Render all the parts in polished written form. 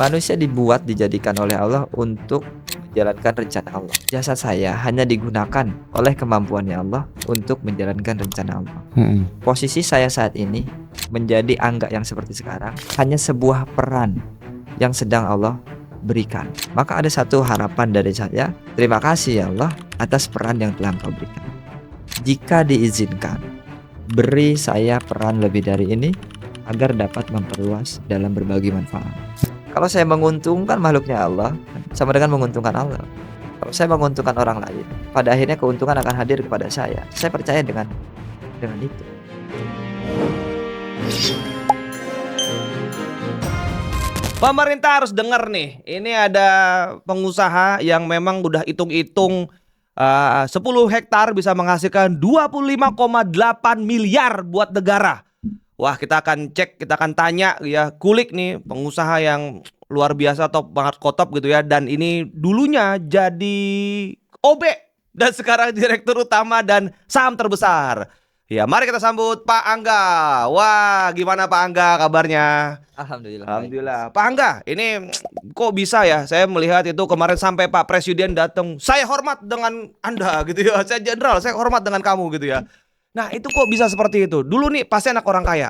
Manusia dibuat, dijadikan oleh Allah untuk menjalankan rencana Allah. Jasa saya hanya digunakan oleh kemampuannya Allah untuk menjalankan rencana Allah. Posisi saya saat ini menjadi Angga yang seperti sekarang hanya sebuah peran yang sedang Allah berikan. Maka ada satu harapan dari saya, terima kasih ya Allah atas peran yang telah Engkau berikan. Jika diizinkan, beri saya peran lebih dari ini agar dapat memperluas dalam berbagi manfaat. Kalau saya menguntungkan makhluknya Allah, sama dengan menguntungkan Allah. Kalau saya menguntungkan orang lain, pada akhirnya keuntungan akan hadir kepada saya. Saya percaya dengan itu. Pemerintah harus dengar nih. Ini ada pengusaha yang memang udah hitung-hitung 10 hektar bisa menghasilkan 25,8 miliar buat negara. Wah, kita akan cek, kita akan tanya ya, kulik nih pengusaha yang luar biasa, top banget, kotop gitu ya. Dan ini dulunya jadi OB dan sekarang direktur utama dan saham terbesar. Ya, mari kita sambut Pak Angga. Wah, gimana Pak Angga kabarnya? Alhamdulillah baik, Alhamdulillah. Mas. Pak Angga, ini kok bisa ya? Saya melihat itu kemarin sampai Pak Presiden datang. Saya hormat dengan Anda gitu ya. Saya jenderal, saya hormat dengan kamu gitu ya. Nah, itu kok bisa seperti itu? Dulu nih pasti anak orang kaya.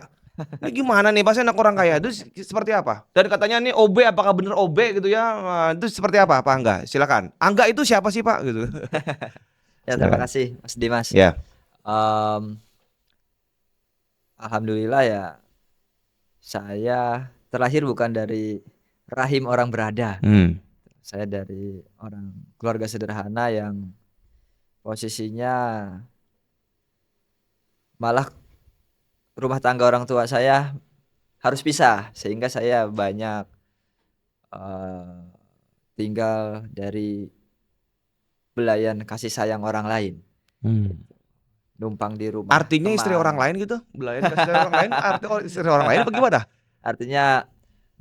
Ini gimana nih pasti anak orang kaya? Itu seperti apa? Dan katanya nih OB, apakah bener OB gitu ya? Nah, itu seperti apa Pak Angga? Silakan. Angga itu siapa sih Pak gitu? Ya, terima Silakan. kasih Mas Dimas. Ya. Alhamdulillah ya, saya terlahir bukan dari rahim orang berada. Saya dari orang keluarga sederhana yang posisinya malah rumah tangga orang tua saya harus pisah, sehingga saya banyak tinggal dari belayan kasih sayang orang lain, numpang di rumah Artinya istri orang teman. lain gitu? Belayan ke istri orang lain? Arti istri orang lain apa gimana? Artinya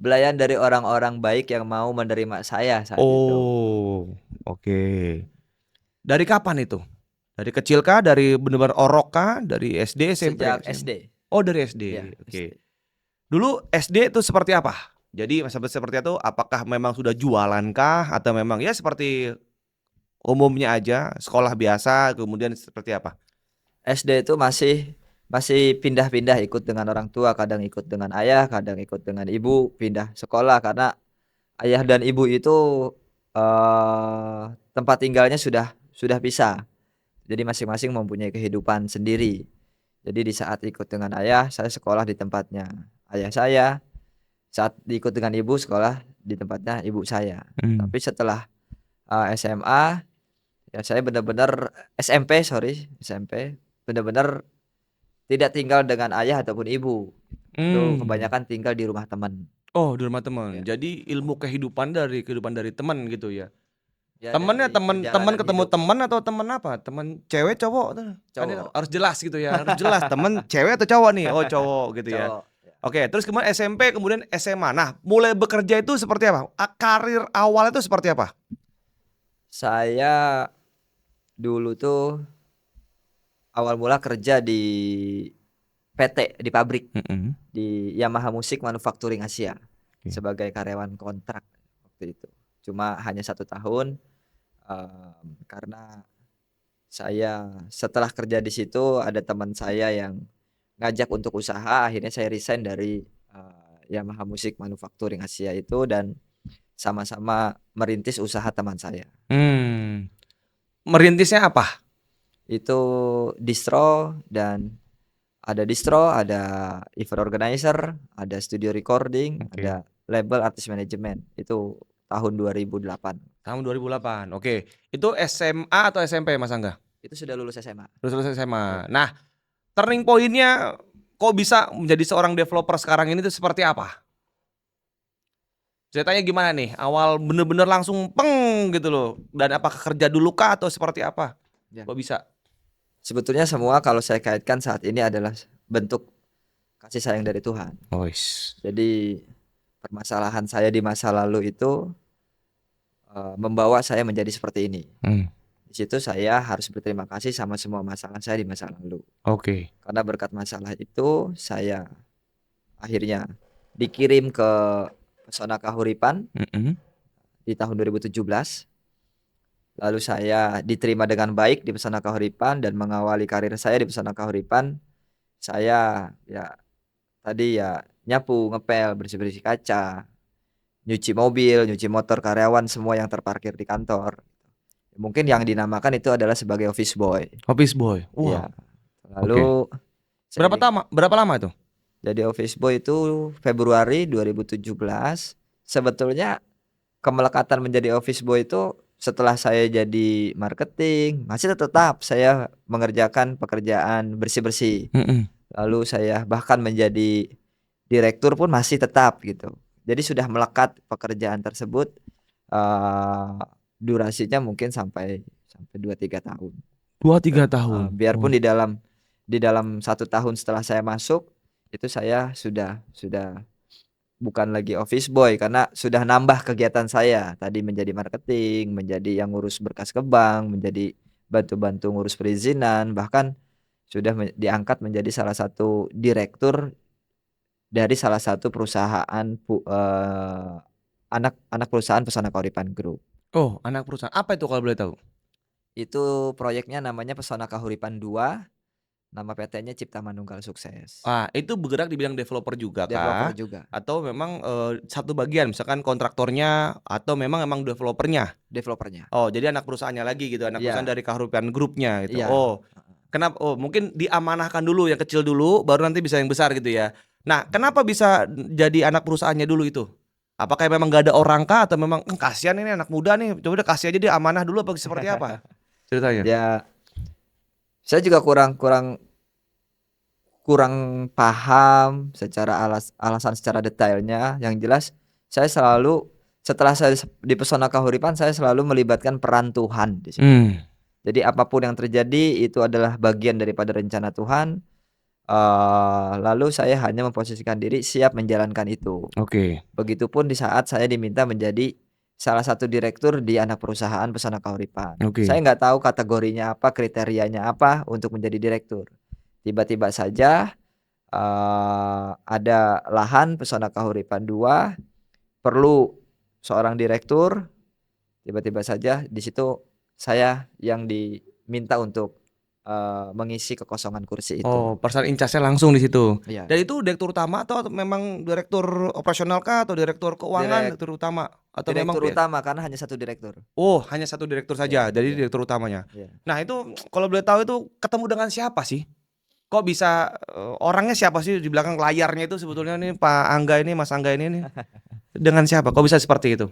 belayan dari orang-orang baik yang mau menerima saya saat itu. Oh, oke. Dari kapan itu? Dari kecil kah? Dari benar-benar orok kah? Dari SD, SMP, Sejak SMA? SD. Oh, dari SD. Ya, SD. Oke. Dulu SD itu seperti apa? Jadi masa seperti itu apakah memang sudah jualan kah atau memang ya seperti umumnya aja, sekolah biasa, kemudian seperti apa? SD itu masih pindah-pindah, ikut dengan orang tua, kadang ikut dengan ayah, kadang ikut dengan ibu, pindah sekolah karena ayah dan ibu itu tempat tinggalnya sudah pisah. Jadi masing-masing mempunyai kehidupan sendiri. Jadi di saat ikut dengan ayah, saya sekolah di tempatnya ayah saya. Saat ikut dengan ibu, sekolah di tempatnya ibu saya. Tapi setelah SMA, ya saya benar-benar SMP benar-benar tidak tinggal dengan ayah ataupun ibu. Itu kebanyakan tinggal di rumah teman. Oh, di rumah teman. Ya, Jadi ilmu kehidupan dari teman gitu ya. ya Temennya dari teman perjalanan ketemu hidup. teman atau teman apa? Teman cewek cowok tuh. Kan ini Cowok. harus jelas gitu ya. Harus jelas teman cewek atau cowok nih? Oh, cowok gitu ya. Cowok. Ya. Oke, terus kemudian SMP, kemudian SMA. Nah, mulai bekerja itu seperti apa? Karir awal itu seperti apa? Saya dulu tuh awal mula kerja di PT, di pabrik, di Yamaha Music Manufacturing Asia sebagai karyawan kontrak waktu itu. Cuma hanya 1 tahun karena saya setelah kerja di situ ada teman saya yang ngajak untuk usaha, akhirnya saya resign dari Yamaha Music Manufacturing Asia itu dan sama-sama merintis usaha teman saya. Merintisnya apa? Itu distro, dan ada distro, ada event organizer, ada studio recording, ada label artist management. Itu tahun 2008. Tahun 2008. Oke. Itu SMA atau SMP Mas Angga? Itu sudah lulus SMA. Lulus SMA. Ya. Nah, turning point-nya kok bisa menjadi seorang developer sekarang ini tuh seperti apa? Ceritanya gimana nih? Awal bener-bener langsung peng gitu loh. Dan apakah kerja dulu kah atau seperti apa? Ya. Kok bisa? Sebetulnya semua kalau saya kaitkan saat ini adalah bentuk kasih sayang dari Tuhan. Jadi permasalahan saya di masa lalu itu membawa saya menjadi seperti ini. Di situ saya harus berterima kasih sama semua masalah saya di masa lalu. Karena berkat masalah itu saya akhirnya dikirim ke Pesona Kahuripan di tahun 2017. Lalu saya diterima dengan baik di Pesona Kahuripan dan mengawali karir saya di Pesona Kahuripan. Saya ya tadi ya nyapu, ngepel, bersih-bersih kaca, nyuci mobil, nyuci motor karyawan semua yang terparkir di kantor. Mungkin yang dinamakan itu adalah sebagai office boy. Office boy. Iya. Wow. Lalu Berapa lama itu? jadi office boy itu Februari 2017. Sebetulnya kemelekatan menjadi office boy itu setelah saya jadi marketing, masih tetap saya mengerjakan pekerjaan bersih-bersih. Lalu saya bahkan menjadi direktur pun masih tetap gitu. Jadi sudah melekat pekerjaan tersebut, durasinya mungkin sampai 2-3 tahun. 2-3 tahun. Biarpun di dalam 1 tahun setelah saya masuk itu saya sudah bukan lagi office boy karena sudah nambah kegiatan saya. Tadi menjadi marketing, menjadi yang ngurus berkas ke bank, menjadi bantu-bantu ngurus perizinan, bahkan sudah diangkat menjadi salah satu direktur dari salah satu perusahaan anak perusahaan Pesona Kahuripan Group. Oh, anak perusahaan. Apa itu kalau boleh tahu? Itu proyeknya namanya Pesona Kahuripan 2. Nama PT-nya Cipta Manunggal Sukses. Itu bergerak di bidang developer juga Developer kah? juga. Atau memang satu bagian, misalkan kontraktornya atau memang developernya? Developernya. Oh, jadi anak perusahaannya lagi gitu, anak perusahaan dari Kahuripan Groupnya gitu. Iya. Oh, kenapa? Oh, mungkin diamanahkan dulu yang kecil dulu, baru nanti bisa yang besar gitu ya. Nah, kenapa bisa jadi anak perusahaannya dulu itu? Apakah memang gak ada orang kah atau memang kasihan ini anak muda nih, coba deh kasih aja dia amanah dulu apa seperti apa? Ceritanya. Ya, saya juga kurang paham secara alasan secara detailnya. Yang jelas saya selalu setelah saya di Pesona Kahuripan saya selalu melibatkan peran Tuhan di situ. Jadi apapun yang terjadi itu adalah bagian daripada rencana Tuhan. Lalu saya hanya memposisikan diri siap menjalankan itu. Oke. Begitupun di saat saya diminta menjadi salah satu direktur di anak perusahaan Pesona Kahuripan. Oke. Saya nggak tahu kategorinya apa, kriterianya apa untuk menjadi direktur. Tiba-tiba saja ada lahan Pesona Kahuripan 2 perlu seorang direktur. Tiba-tiba saja di situ saya yang diminta untuk mengisi kekosongan kursi itu. Oh, person in charge-nya langsung di situ. Iya. Dan itu direktur utama atau memang direktur operasional kah atau direktur keuangan, direktur utama atau memang Direktur utama karena hanya satu direktur. Oh, hanya satu direktur saja. Jadi direktur utamanya. Nah, itu kalau boleh tahu itu ketemu dengan siapa sih? Kok bisa orangnya siapa sih di belakang layarnya itu sebetulnya nih Pak Angga ini, Mas Angga ini nih? Dengan siapa? Kok bisa seperti itu?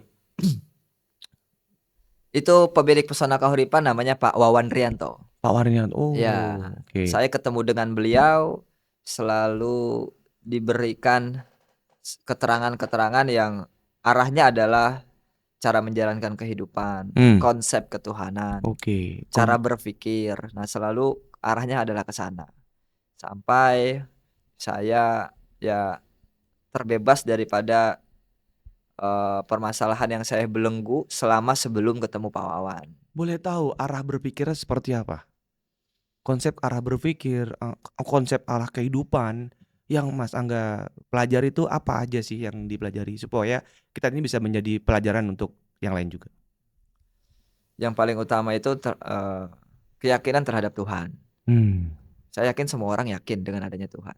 Itu pemilik Pesona Kahuripan namanya Pak Wawan Rianto. Pak Wawan. Oh. Ya. Okay. Saya ketemu dengan beliau selalu diberikan keterangan-keterangan yang arahnya adalah cara menjalankan kehidupan, konsep ketuhanan, cara berpikir. Nah, selalu arahnya adalah ke sana. Sampai saya ya terbebas daripada permasalahan yang saya belenggu selama sebelum ketemu Pak Wawan. Boleh tahu arah berpikirnya seperti apa? Konsep arah berpikir, konsep arah kehidupan yang Mas Angga pelajari itu apa aja sih yang dipelajari supaya kita ini bisa menjadi pelajaran untuk yang lain juga? Yang paling utama itu keyakinan terhadap Tuhan. Saya yakin semua orang yakin dengan adanya Tuhan.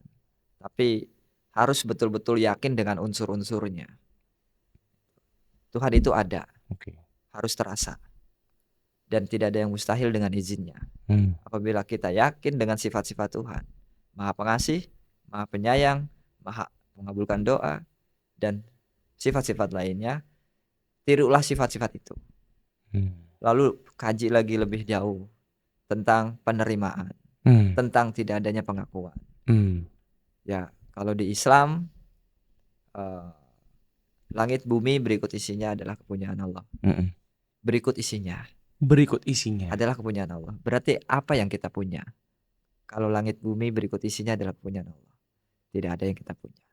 Tapi harus betul-betul yakin dengan unsur-unsurnya. Tuhan itu ada, harus terasa, dan tidak ada yang mustahil dengan izinnya. Apabila kita yakin dengan sifat-sifat Tuhan, Maha Pengasih, Maha Penyayang, Maha mengabulkan doa, dan sifat-sifat lainnya, tirulah sifat-sifat itu. Lalu kaji lagi lebih jauh tentang penerimaan, tentang tidak adanya pengakuan. Ya, kalau di Islam, langit bumi berikut isinya adalah kepunyaan Allah. Berikut isinya adalah kepunyaan Allah. Berarti apa yang kita punya? Kalau langit bumi berikut isinya adalah kepunyaan Allah, tidak ada yang kita punya.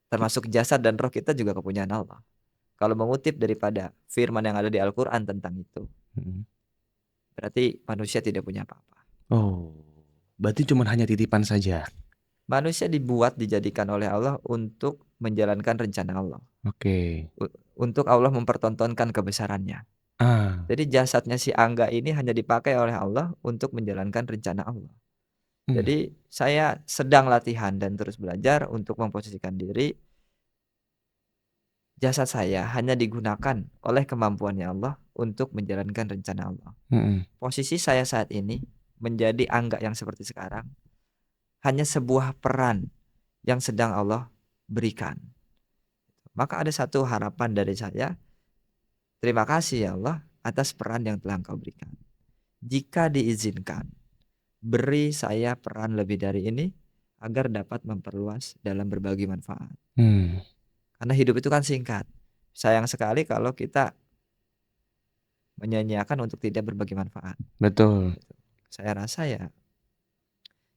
Termasuk jasad dan roh kita juga kepunyaan Allah. Kalau mengutip daripada firman yang ada di Al-Quran tentang itu, berarti manusia tidak punya apa-apa. Oh, berarti cuma hanya titipan saja. Manusia dijadikan oleh Allah untuk menjalankan rencana Allah. Oke. Untuk Allah mempertontonkan kebesarannya. Jadi jasadnya si Angga ini hanya dipakai oleh Allah untuk menjalankan rencana Allah. Jadi saya sedang latihan dan terus belajar untuk memposisikan diri. Jasad saya hanya digunakan oleh kemampuannya Allah untuk menjalankan rencana Allah. Posisi saya saat ini menjadi Angga yang seperti sekarang hanya sebuah peran yang sedang Allah berikan. Maka ada satu harapan dari saya. Terima kasih ya Allah atas peran yang telah Engkau berikan. Jika diizinkan, beri saya peran lebih dari ini agar dapat memperluas dalam berbagi manfaat. Karena hidup itu kan singkat. Sayang sekali kalau kita menyanyiakan untuk tidak berbagi manfaat. Betul. Saya rasa ya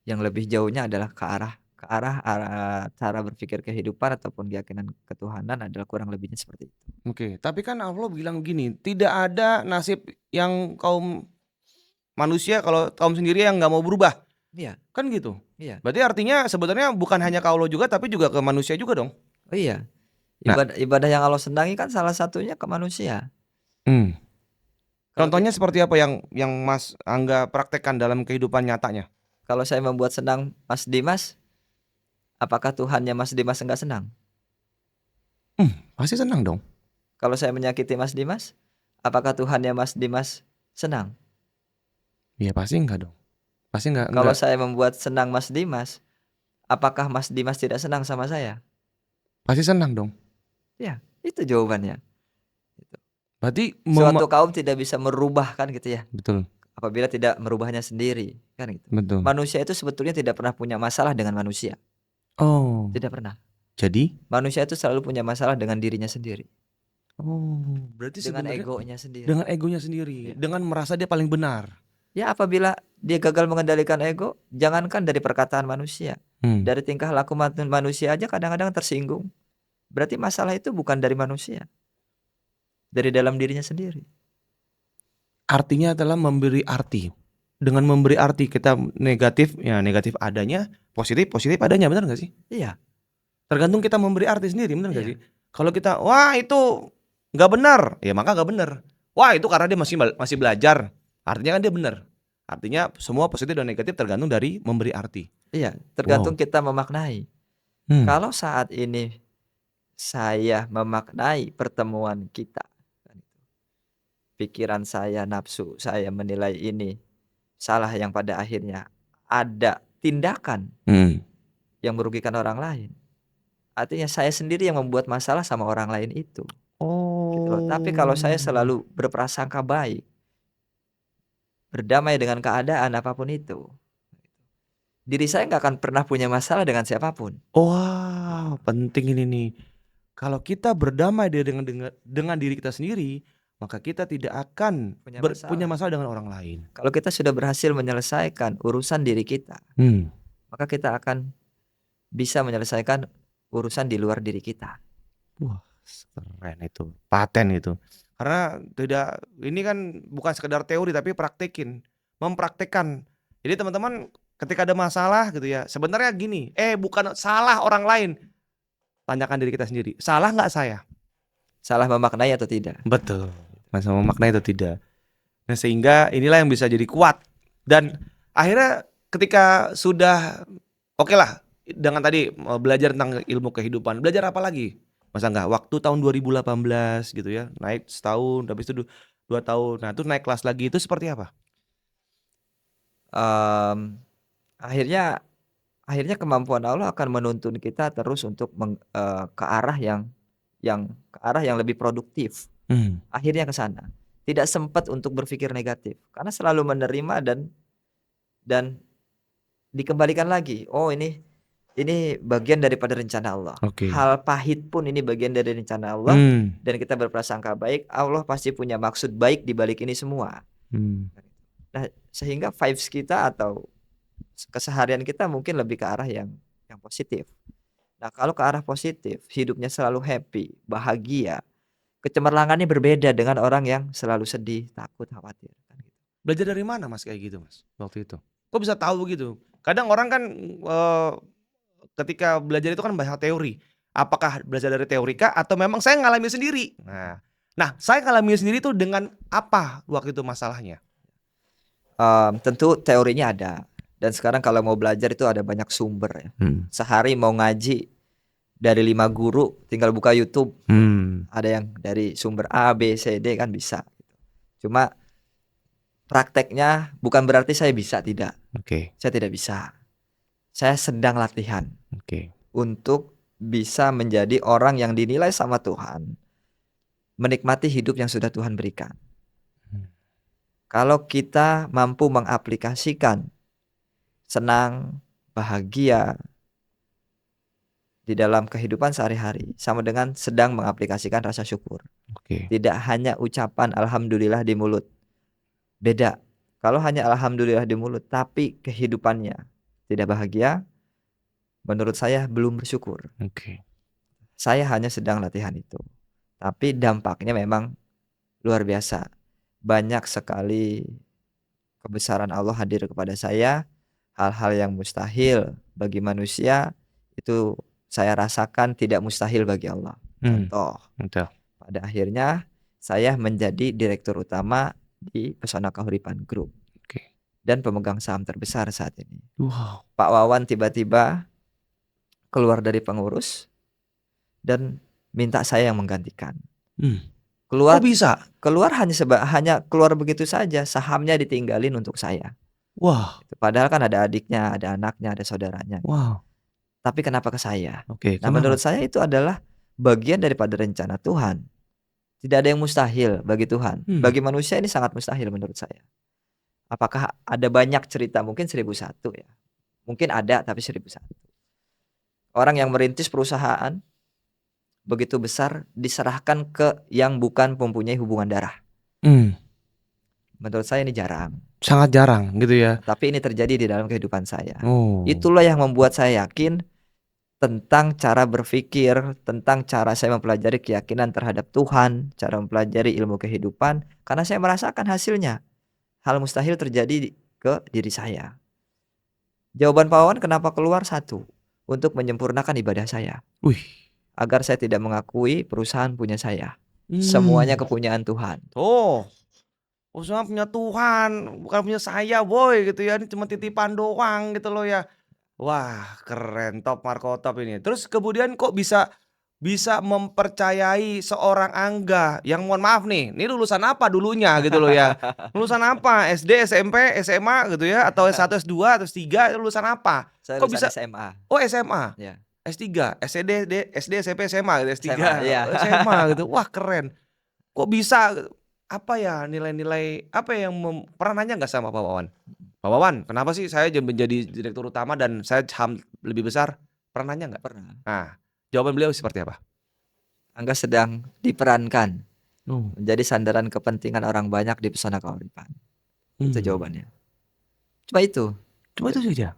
yang lebih jauhnya adalah ke arah cara berpikir kehidupan ataupun keyakinan ketuhanan adalah kurang lebihnya seperti itu. Oke, tapi kan Allah bilang gini, tidak ada nasib yang kaum manusia kalau kaum sendiri yang nggak mau berubah. Iya. Kan gitu. Iya. Berarti artinya sebenarnya bukan hanya ke Allah juga tapi juga ke manusia juga dong. Oh iya. Nah. Ibadah yang Allah senangi kan salah satunya ke manusia. Contohnya seperti apa yang Mas Angga praktekkan dalam kehidupan nyatanya? Kalau saya membuat senang Mas Dimas, apakah Tuhannya Mas Dimas enggak senang? Pasti senang dong. Kalau saya menyakiti Mas Dimas, apakah Tuhannya Mas Dimas senang? Iya pasti enggak dong. Pasti enggak. Kalau saya membuat senang Mas Dimas, apakah Mas Dimas tidak senang sama saya? Pasti senang dong. Ya, itu jawabannya. Berarti suatu kaum tidak bisa merubah kan gitu ya. Betul. Apabila tidak merubahnya sendiri kan gitu. Betul. Manusia itu sebetulnya tidak pernah punya masalah dengan manusia. Oh. Tidak pernah. Jadi? Manusia itu selalu punya masalah dengan dirinya sendiri. Oh, berarti dengan sebenarnya egonya sendiri. Dengan egonya sendiri, ya. Dengan merasa dia paling benar. Ya, apabila dia gagal mengendalikan ego, jangankan dari perkataan manusia, dari tingkah laku manusia aja kadang-kadang tersinggung. Berarti masalah itu bukan dari manusia, dari dalam dirinya sendiri. Artinya adalah memberi arti. Dengan memberi arti kita negatif, ya negatif adanya, positif adanya, benar nggak sih? Iya. Tergantung kita memberi arti sendiri, benar nggak sih? Kalau kita, wah itu nggak benar, ya maka nggak benar. Wah itu karena dia masih belajar, artinya kan dia benar. Artinya semua positif dan negatif tergantung dari memberi arti. Iya, tergantung kita memaknai. Kalau saat ini saya memaknai pertemuan kita, pikiran saya, nafsu saya menilai ini salah yang pada akhirnya ada tindakan yang merugikan orang lain. Artinya saya sendiri yang membuat masalah sama orang lain itu. Gitu loh. Tapi kalau saya selalu berprasangka baik, berdamai dengan keadaan apapun itu, diri saya nggak akan pernah punya masalah dengan siapapun. Wah, penting ini nih. Kalau kita berdamai dengan diri kita sendiri, maka kita tidak akan punya masalah dengan orang lain. Kalau kita sudah berhasil menyelesaikan urusan diri kita, maka kita akan bisa menyelesaikan urusan di luar diri kita. Wah, keren itu, paten itu. Karena ini kan bukan sekedar teori tapi mempraktekkan. Jadi teman-teman ketika ada masalah gitu ya, sebenarnya gini, bukan salah orang lain. Tanyakan diri kita sendiri, salah nggak saya? Salah memaknai atau tidak? Betul, masa memaknai atau tidak. Nah sehingga inilah yang bisa jadi kuat. Dan akhirnya ketika sudah oke lah, dengan tadi belajar tentang ilmu kehidupan, belajar apa lagi? Masa enggak? Waktu tahun 2018 gitu ya, naik setahun, habis itu 2 tahun. Nah terus naik kelas lagi, itu seperti apa? Akhirnya kemampuan Allah akan menuntun kita terus untuk ke arah yang lebih produktif. Akhirnya ke sana. Tidak sempat untuk berpikir negatif karena selalu menerima dan dikembalikan lagi. Oh ini bagian daripada rencana Allah. Hal pahit pun ini bagian dari rencana Allah. Dan kita berprasangka baik, Allah pasti punya maksud baik di balik ini semua. Nah, sehingga vibes kita atau keseharian kita mungkin lebih ke arah yang positif. Nah, kalau ke arah positif, hidupnya selalu happy, bahagia, kecemerlangannya berbeda dengan orang yang selalu sedih, takut, khawatir. Belajar dari mana Mas kayak gitu Mas waktu itu? Kok bisa tahu gitu? Kadang orang kan ketika belajar itu kan banyak teori. Apakah belajar dari teorika atau memang saya ngalami sendiri? Nah, saya ngalami sendiri tuh dengan apa waktu itu masalahnya? Tentu teorinya ada. Dan sekarang kalau mau belajar itu ada banyak sumber ya. Sehari mau ngaji dari 5 guru, tinggal buka YouTube. Ada yang dari sumber A, B, C, D kan bisa. Cuma prakteknya bukan berarti saya bisa, tidak. Saya tidak bisa. Saya sedang latihan untuk bisa menjadi orang yang dinilai sama Tuhan, menikmati hidup yang sudah Tuhan berikan. Kalau kita mampu mengaplikasikan senang, bahagia di dalam kehidupan sehari-hari, sama dengan sedang mengaplikasikan rasa syukur. Tidak hanya ucapan alhamdulillah di mulut. Beda. Kalau hanya alhamdulillah di mulut tapi kehidupannya tidak bahagia, menurut saya belum bersyukur. Saya hanya sedang latihan itu. Tapi dampaknya memang luar biasa. Banyak sekali kebesaran Allah hadir kepada saya. Hal-hal yang mustahil bagi manusia itu saya rasakan tidak mustahil bagi Allah. Contoh, pada akhirnya saya menjadi direktur utama di Pesona Kahuripan Group dan pemegang saham terbesar saat ini. Pak Wawan tiba-tiba keluar dari pengurus dan minta saya yang menggantikan. Keluar, bisa? Keluar hanya keluar begitu saja, sahamnya ditinggalin untuk saya. Padahal kan ada adiknya, ada anaknya, ada saudaranya. Tapi kenapa ke saya? Nah, menurut saya itu adalah bagian daripada rencana Tuhan. Tidak ada yang mustahil bagi Tuhan. Bagi manusia ini sangat mustahil menurut saya. Apakah ada banyak cerita? Mungkin 1001 ya. Mungkin ada, tapi 1001. Orang yang merintis perusahaan begitu besar diserahkan ke yang bukan mempunyai hubungan darah. Menurut saya ini jarang. Sangat jarang gitu ya. Tapi ini terjadi di dalam kehidupan saya. Itulah yang membuat saya yakin tentang cara berpikir, tentang cara saya mempelajari keyakinan terhadap Tuhan, cara mempelajari ilmu kehidupan, karena saya merasakan hasilnya. Hal mustahil terjadi ke diri saya. Jawaban Pak Wawan kenapa keluar? Satu, untuk menyempurnakan ibadah saya. Agar saya tidak mengakui perusahaan punya saya. Semuanya kepunyaan Tuhan. Usaha punya Tuhan, bukan punya saya, boy, gitu ya. Ini cuma titipan doang gitu loh ya. Wah, keren, top Marco, top ini. Terus kemudian kok bisa mempercayai seorang Angga yang mohon maaf nih, ini lulusan apa dulunya gitu loh ya. Lulusan apa? SD, SMP, SMA gitu ya, atau S1, S2, atau S3, lulusan apa? Saya Kok bisa SMA. Oh, SMA. Ya. S3, SD, SMP, SMA gitu, S3, SMA, iya. SMA gitu. Wah, keren. Kok bisa, apa ya nilai-nilai apa yang pernah nanya nggak sama Pak Wawan? Pak Wawan, kenapa sih saya menjadi direktur utama dan saya saham lebih besar? Pernah nanya nggak? Pernah. Nah, jawaban beliau seperti apa? Angga sedang diperankan menjadi sandaran kepentingan orang banyak di Pesona Kahuripan. Itu jawabannya. Cuma itu saja.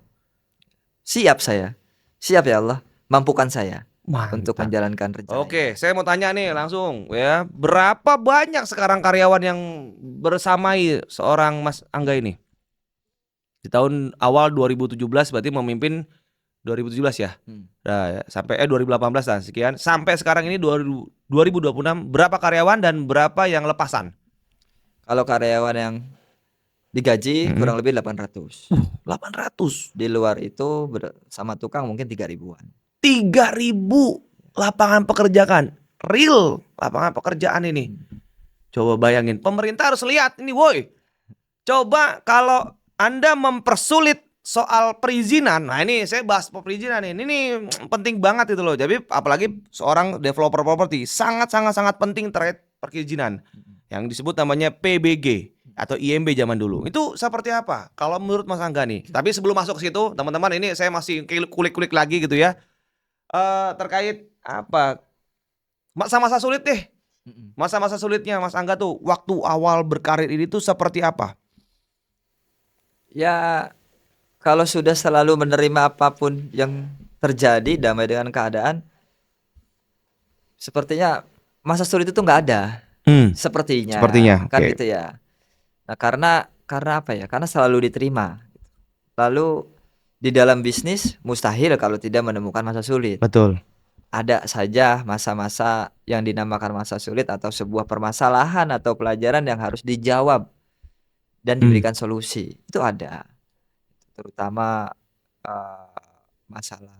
Siap saya. Siap ya Allah, mampukan saya. Mantap. Untuk menjalankan rencana. Oke, saya mau tanya nih langsung ya, berapa banyak sekarang karyawan yang bersamai seorang Mas Angga ini? Di tahun awal 2017 berarti memimpin 2017 ya. Nah, sampai 2018 dan sekian sampai sekarang ini 2026 berapa karyawan dan berapa yang lepasan? Kalau karyawan yang digaji kurang lebih 800. 800. Di luar itu sama tukang mungkin 3.000-an. 3.000 lapangan pekerjaan, real lapangan pekerjaan ini. Coba bayangin, pemerintah harus lihat ini, woi. Coba kalau Anda mempersulit soal perizinan, nah ini saya bahas perizinan ini penting banget itu loh. Jadi apalagi seorang developer properti sangat penting terkait perizinan yang disebut namanya PBG atau IMB zaman dulu. Itu seperti apa? Kalau menurut Mas Angga nih. Tapi sebelum masuk ke situ, teman-teman ini saya masih kulik-kulik lagi gitu ya. Terkait apa masa-masa sulit deh, masa-masa sulitnya Mas Angga tuh waktu awal berkarir ini tuh seperti apa? Ya kalau sudah selalu menerima apapun yang terjadi, damai dengan keadaan, sepertinya masa sulit itu nggak ada. Sepertinya kan okay. Gitu ya. Nah karena apa ya? Karena selalu diterima. Lalu di dalam bisnis mustahil kalau tidak menemukan masa sulit. Betul. ada saja masa-masa yang dinamakan masa sulit atau sebuah permasalahan atau pelajaran yang harus dijawab dan diberikan solusi. Itu ada. Terutama masalah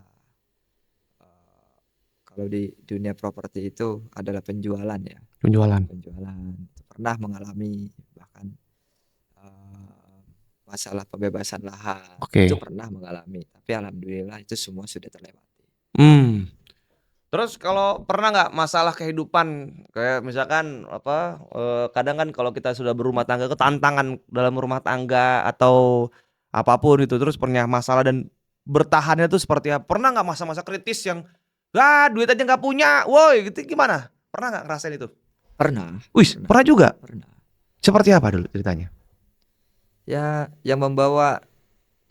kalau di dunia properti itu adalah penjualan ya. Penjualan. Pernah mengalami bahkan masalah pembebasan lahan. Itu pernah mengalami, tapi alhamdulillah itu semua sudah terlewati. Terus kalau pernah nggak masalah kehidupan kayak misalkan kadang kan kalau kita sudah berumah tangga ke tantangan dalam rumah tangga atau apapun itu, terus pernah masalah dan bertahannya tuh seperti apa? Pernah nggak masa-masa kritis yang duit aja nggak punya, woi gitu gimana? Pernah nggak ngerasain itu? Pernah. Pernah juga. Pernah. Seperti apa dulu ceritanya? Ya, yang membawa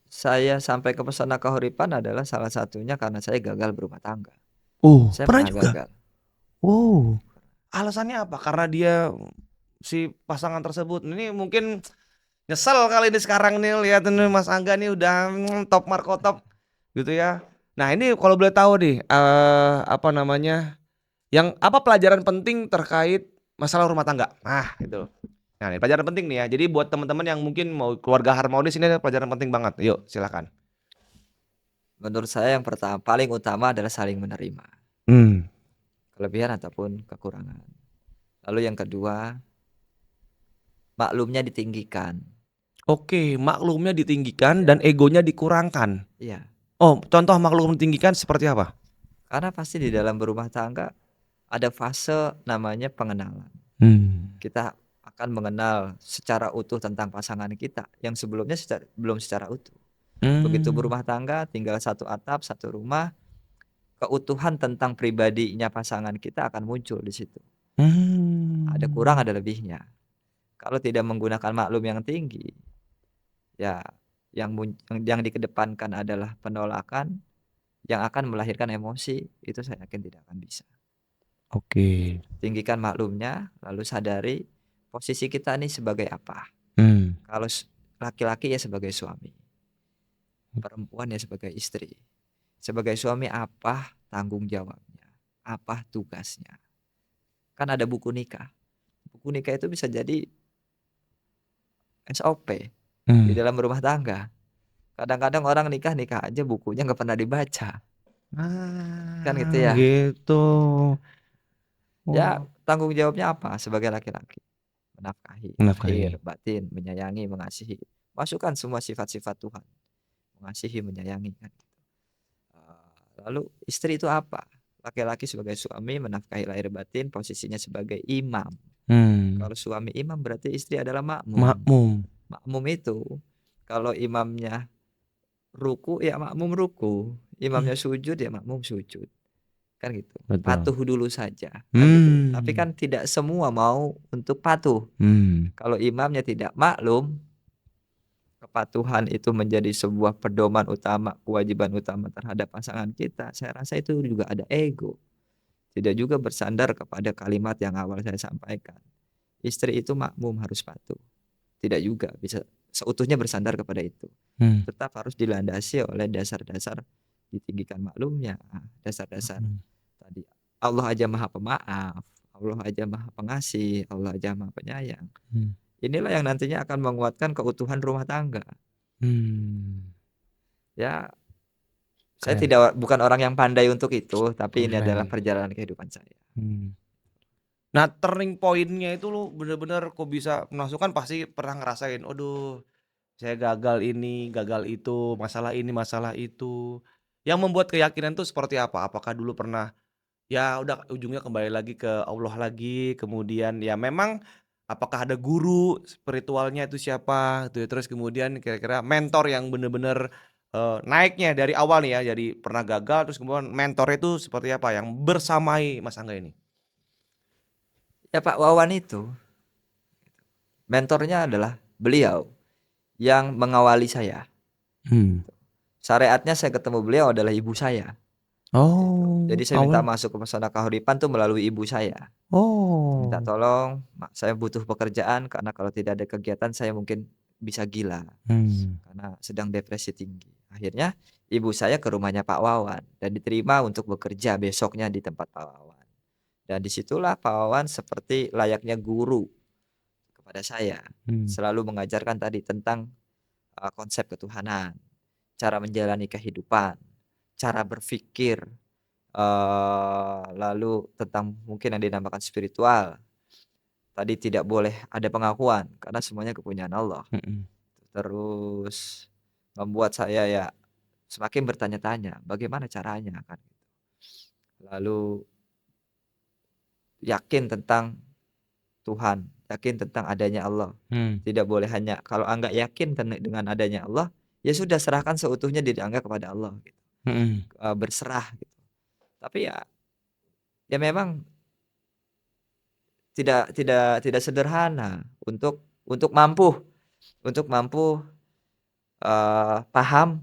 saya sampai ke pesona kahuripan adalah salah satunya karena saya gagal berumah tangga. Saya Pernah juga. gagal. Alasannya apa? Karena dia si pasangan tersebut ini mungkin nyesel kali ini sekarang nih lihat ini Mas Angga nih udah top markotop gitu ya. Nah ini kalau boleh tahu nih yang apa pelajaran penting terkait masalah rumah tangga? Nah gitu. Nah ini pelajaran penting nih ya. Jadi buat teman-teman yang mungkin mau keluarga harmonis ini ada pelajaran penting banget. Yuk silakan. Menurut saya yang paling utama adalah saling menerima. Kelebihan ataupun kekurangan. Lalu yang kedua, maklumnya ditinggikan. Oke, maklumnya ditinggikan dan egonya dikurangkan. Iya. Oh, contoh maklum ditinggikan seperti apa? Karena pasti di dalam berumah tangga ada fase namanya pengenalan. Kita akan mengenal secara utuh tentang pasangan kita yang sebelumnya belum secara utuh. Begitu berumah tangga, tinggal satu atap, satu rumah, keutuhan tentang pribadinya pasangan kita akan muncul di situ. Ada kurang, ada lebihnya. Kalau tidak menggunakan maklum yang tinggi, ya yang dikedepankan adalah penolakan yang akan melahirkan emosi, itu saya yakin tidak akan bisa. Tinggikan maklumnya, lalu sadari posisi kita nih sebagai apa. Kalau laki-laki ya sebagai suami, perempuan ya sebagai istri. Sebagai suami apa tanggung jawabnya, apa tugasnya. Kan ada buku nikah. Buku nikah itu bisa jadi SOP di dalam rumah tangga. Kadang-kadang orang nikah aja bukunya nggak pernah dibaca. Kan gitu ya. Gitu. Ya tanggung jawabnya apa sebagai laki-laki? Menafkahi, lahir, batin, menyayangi, mengasihi. Masukkan semua sifat-sifat Tuhan. Mengasihi, menyayangi kan. Lalu istri itu apa? Laki-laki sebagai suami menafkahi lahir batin, posisinya sebagai imam. Kalau suami imam berarti istri adalah makmum. Makmum itu kalau imamnya ruku ya makmum ruku, imamnya sujud ya makmum sujud. Kan gitu. Betul. Patuh dulu saja. Kan gitu. Tapi kan tidak semua mau untuk patuh. Kalau imamnya tidak maklum, kepatuhan itu menjadi sebuah pedoman utama, kewajiban utama terhadap pasangan kita. Saya rasa itu juga ada ego. Tidak juga bersandar kepada kalimat yang awal saya sampaikan. Istri itu makmum harus patuh. Tidak juga bisa seutuhnya bersandar kepada itu. Tetap harus dilandasi oleh dasar-dasar ditinggikan maklumnya, dasar-dasar tadi. Allah aja maha pemaaf, Allah aja maha pengasih, Allah aja maha penyayang. Inilah yang nantinya akan menguatkan keutuhan rumah tangga. Ya, saya bukan orang yang pandai untuk itu, tapi ini adalah perjalanan kehidupan saya. Nah, turning point-nya itu lu bener-bener kok bisa masukkan pasti pernah ngerasain, aduh, saya gagal ini, gagal itu, masalah ini, masalah itu. Yang membuat keyakinan tuh seperti apa? Apakah dulu pernah ya udah ujungnya kembali lagi ke Allah lagi, kemudian ya memang apakah ada guru spiritualnya itu siapa gitu ya, terus kemudian kira-kira mentor yang bener-bener naiknya dari awal nih ya, jadi pernah gagal terus kemudian mentornya itu seperti apa yang bersamai Mas Angga ini? Ya Pak Wawan itu mentornya adalah beliau yang mengawali saya. Syariatnya saya ketemu beliau adalah ibu saya. Jadi saya minta masuk ke pesona kahuripan tuh melalui ibu saya. Minta tolong, saya butuh pekerjaan karena kalau tidak ada kegiatan saya mungkin bisa gila. Karena sedang depresi tinggi. Akhirnya ibu saya ke rumahnya Pak Wawan dan diterima untuk bekerja besoknya di tempat Pak Wawan. Dan disitulah Pak Wawan seperti layaknya guru kepada saya, Hmm. selalu mengajarkan tadi tentang, konsep ketuhanan, cara menjalani kehidupan, cara berpikir, lalu tentang mungkin yang dinamakan spiritual. Tadi tidak boleh ada pengakuan karena semuanya kepunyaan Allah. Mhm. Terus membuat saya ya semakin bertanya-tanya, bagaimana caranya kan. Lalu yakin tentang Tuhan, yakin tentang adanya Allah. Hmm. Tidak boleh hanya kalau enggak yakin dengan adanya Allah, ya sudah serahkan seutuhnya diri Anda kepada Allah gitu. Mhm. Berserah gitu. Tapi ya memang tidak sederhana untuk mampu, paham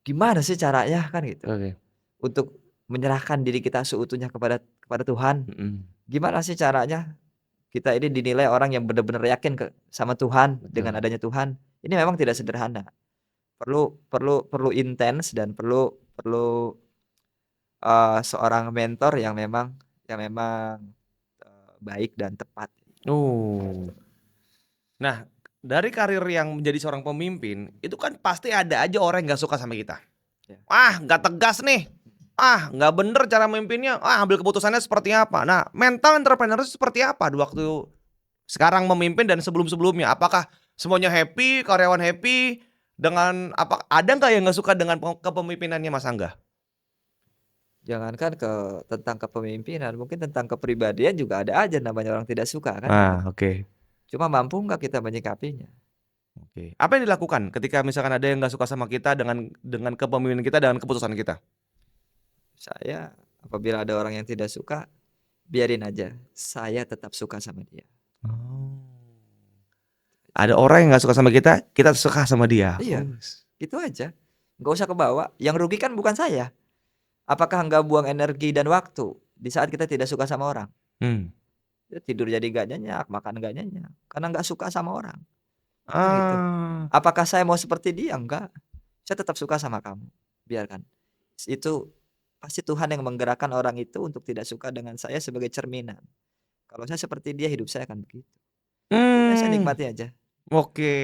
gimana sih caranya kan gitu. Oke. Untuk menyerahkan diri kita seutuhnya kepada Tuhan. Mhm. Gimana sih caranya kita ini dinilai orang yang benar-benar yakin sama Tuhan, dengan Betul. adanya Tuhan. Ini memang tidak sederhana. Perlu intens dan perlu perlu, seorang mentor yang memang, baik dan tepat. Oh. Nah, dari karir yang menjadi seorang pemimpin, itu kan pasti ada aja orang yang nggak suka sama kita. Ya. "Ah, nggak tegas nih. Ah, nggak bener cara memimpinnya. Ah, ambil keputusannya seperti apa?" Nah, mental entrepreneur itu seperti apa di waktu sekarang memimpin dan sebelum-sebelumnya? Apakah semuanya happy, karyawan happy dengan ada nggak yang nggak suka dengan kepemimpinannya Mas Angga? Jangankan tentang kepemimpinan, mungkin tentang kepribadian juga ada aja namanya orang tidak suka kan. Ah, oke. Cuma mampu nggak kita menyikapinya. Oke. Apa yang dilakukan ketika misalkan ada yang nggak suka sama kita dengan kepemimpinan kita, dengan keputusan kita? Saya apabila ada orang yang tidak suka, biarin aja, saya tetap suka sama dia. Oh. Ada orang yang nggak suka sama kita, kita suka sama dia. Iya, gitu aja. Nggak usah kebawa, yang rugi kan bukan saya. Apakah nggak buang energi dan waktu di saat kita tidak suka sama orang? Hmm. Ya tidur jadi nggak nyenyak, makan nggak nyenyak, karena nggak suka sama orang, kan gitu. Ah. Apakah saya mau seperti dia? Enggak, saya tetap suka sama kamu, biarkan. Itu pasti Tuhan yang menggerakkan orang itu untuk tidak suka dengan saya sebagai cerminan. Kalau saya seperti dia, hidup saya akan begitu. Udah saya Mmm. nikmati aja. Oke.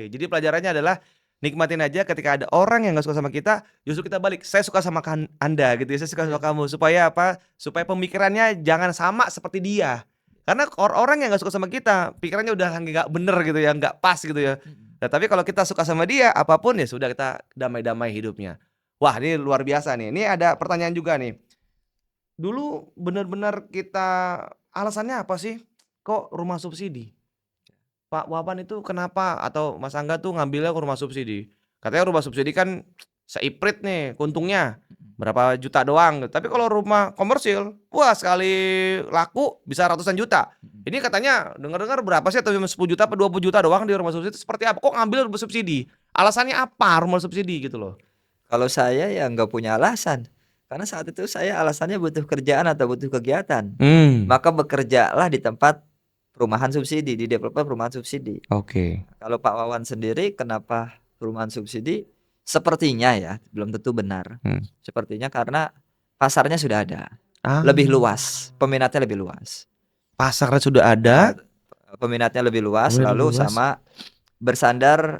Jadi pelajarannya adalah nikmatin aja ketika ada orang yang nggak suka sama kita, justru kita balik, "Saya suka sama Anda," gitu ya, "saya suka sama Iya, kamu." Supaya apa? Supaya pemikirannya jangan sama seperti dia. Karena orang yang nggak suka sama kita, pikirannya udah nggak bener gitu ya, nggak pas gitu ya. mhm. Nah, tapi kalau kita suka sama dia, apapun ya sudah kita damai-damai hidupnya. Wah, ini luar biasa nih. Ini ada pertanyaan juga nih. Dulu bener-bener kita alasannya apa sih kok rumah subsidi? Pak Wawan itu kenapa atau Mas Angga tuh ngambilnya ke rumah subsidi? Katanya rumah subsidi kan seiprit nih untungnya, Mhm. berapa juta doang. Tapi kalau rumah komersil, wah sekali laku bisa ratusan juta. Mhm. Ini katanya dengar-dengar berapa sih atau cuma 10 juta apa 20 juta doang di rumah subsidi, seperti apa? Kok ngambil rumah subsidi? Alasannya apa rumah subsidi gitu loh? Kalau saya ya nggak punya alasan, karena saat itu saya alasannya butuh kerjaan atau butuh kegiatan. Hmm. Maka bekerjalah di tempat perumahan subsidi, di developer perumahan subsidi. Oke. Kalau Pak Wawan sendiri kenapa perumahan subsidi? Sepertinya ya, belum tentu benar. Hmm. Sepertinya karena pasarnya sudah ada, Ah, lebih luas, peminatnya lebih luas. pasarnya sudah Nah, ada, peminatnya lebih luas, lebih lalu luas. sama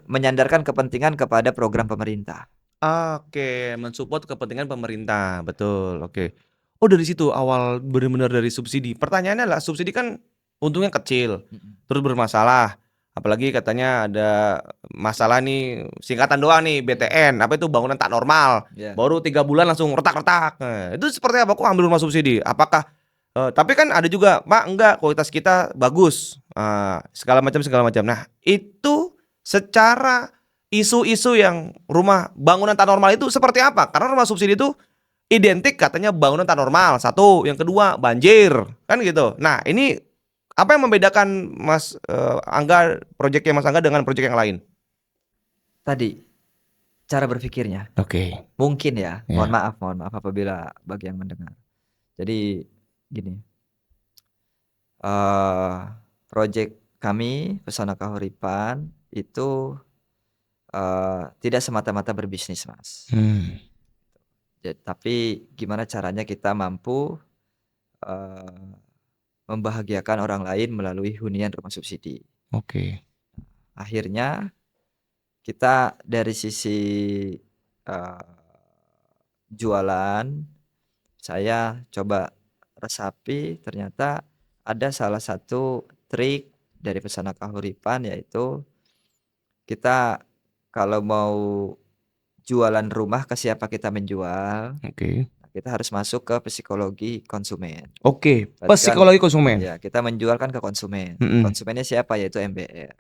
menyandarkan kepentingan kepada program pemerintah. Oke, mensupport kepentingan pemerintah, betul, oke. Oh dari situ awal bener-bener dari subsidi. Pertanyaannya adalah subsidi kan untungnya kecil, Mhm, terus bermasalah, apalagi katanya ada masalah nih singkatan doang nih mhm, BTN, apa itu bangunan tak normal, iya. baru 3 bulan langsung retak-retak. Nah, itu seperti apa? Kok ambil rumah subsidi? Apakah tapi kan ada juga, "Pak, enggak, kualitas kita bagus," segala macam segala macam. Nah, itu secara isu-isu yang rumah bangunan tak normal itu seperti apa? Karena rumah subsidi itu identik katanya bangunan tak normal, satu, yang kedua banjir, kan gitu. Nah, ini apa yang membedakan Mas, Angga, projeknya Mas Angga dengan projek yang lain? Tadi, cara berpikirnya, Oke, mungkin ya, ya. mohon maaf apabila bagi yang mendengar. Jadi gini, eee, projek kami Pesona Kahuripan itu, tidak semata-mata berbisnis, Mas. Tapi gimana caranya kita mampu membahagiakan orang lain melalui hunian rumah subsidi. Oke. Akhirnya kita dari sisi jualan, saya coba resapi, ternyata ada salah satu trik dari Pesona Kahuripan, yaitu kita kalau mau jualan rumah ke siapa kita menjual, Oke. kita harus masuk ke psikologi konsumen. Oke, Berarti kan, psikologi konsumen. ya, kita menjualkan ke konsumen. Konsumennya siapa? Yaitu MBR.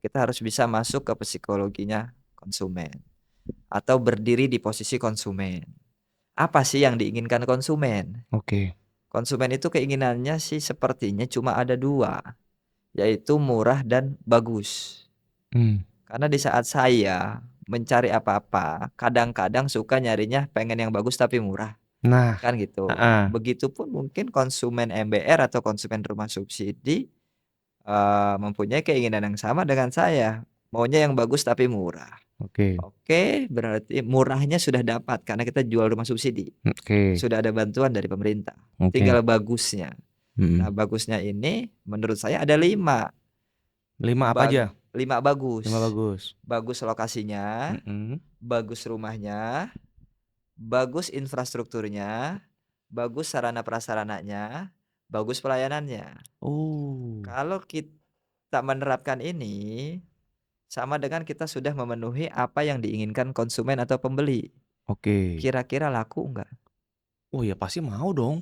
Kita harus bisa masuk ke psikologinya konsumen atau berdiri di posisi konsumen. Apa sih yang diinginkan konsumen? Oke. Konsumen itu keinginannya sih sepertinya cuma ada 2, yaitu murah dan bagus. Karena di saat saya mencari apa-apa, kadang-kadang suka nyarinya pengen yang bagus tapi murah. Nah, Kan gitu. Begitupun mungkin konsumen MBR atau konsumen rumah subsidi mempunyai keinginan yang sama dengan saya, maunya yang bagus tapi murah. Oke. Oke, berarti murahnya sudah dapat karena kita jual rumah subsidi. Oke. Sudah ada bantuan dari pemerintah. Oke. Tinggal bagusnya. Nah, bagusnya ini menurut saya ada 5. 5 apa aja? 5 bagus. 5 bagus. Bagus lokasinya, bagus rumahnya, bagus infrastrukturnya, bagus sarana prasarananya, bagus pelayanannya. Kalau kita menerapkan ini, sama dengan kita sudah memenuhi apa yang diinginkan konsumen atau pembeli. Oke. Kira-kira laku enggak? Oh ya pasti mau dong,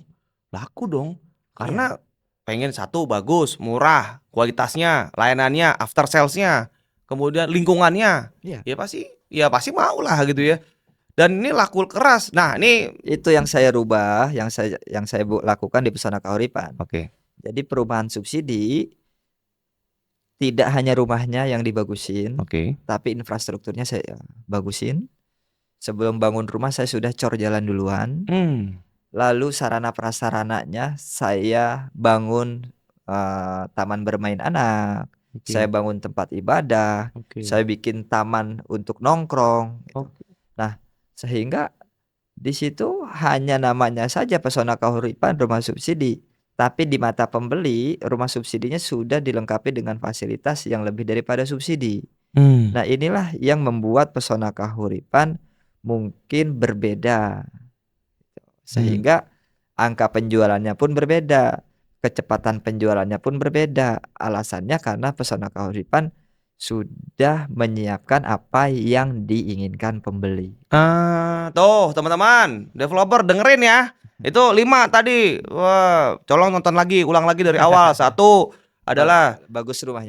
laku dong. Karena pengen satu bagus, murah, kualitasnya, layanannya, after salesnya, kemudian lingkungannya, ya pasti mau lah gitu ya. Dan ini laku keras. Nah ini itu yang saya rubah, yang saya lakukan di Pesona Kahuripan. Oke. Jadi perumahan subsidi tidak hanya rumahnya yang dibagusin, tapi infrastrukturnya saya bagusin. Sebelum bangun rumah saya sudah cor jalan duluan. Lalu sarana prasarananya saya bangun taman bermain anak, saya bangun tempat ibadah, saya bikin taman untuk nongkrong. Nah, sehingga di situ hanya namanya saja Pesona Kahuripan rumah subsidi, tapi di mata pembeli rumah subsidinya sudah dilengkapi dengan fasilitas yang lebih daripada subsidi. Nah, inilah yang membuat Pesona Kahuripan mungkin berbeda. Sehingga angka penjualannya pun berbeda, kecepatan penjualannya pun berbeda. Alasannya karena Pesona Kahuripan sudah menyiapkan apa yang diinginkan pembeli. Tuh teman-teman, developer dengerin ya. Itu 5 tadi. Wah, colong nonton lagi, ulang lagi dari awal. 1 adalah bagus rumahnya.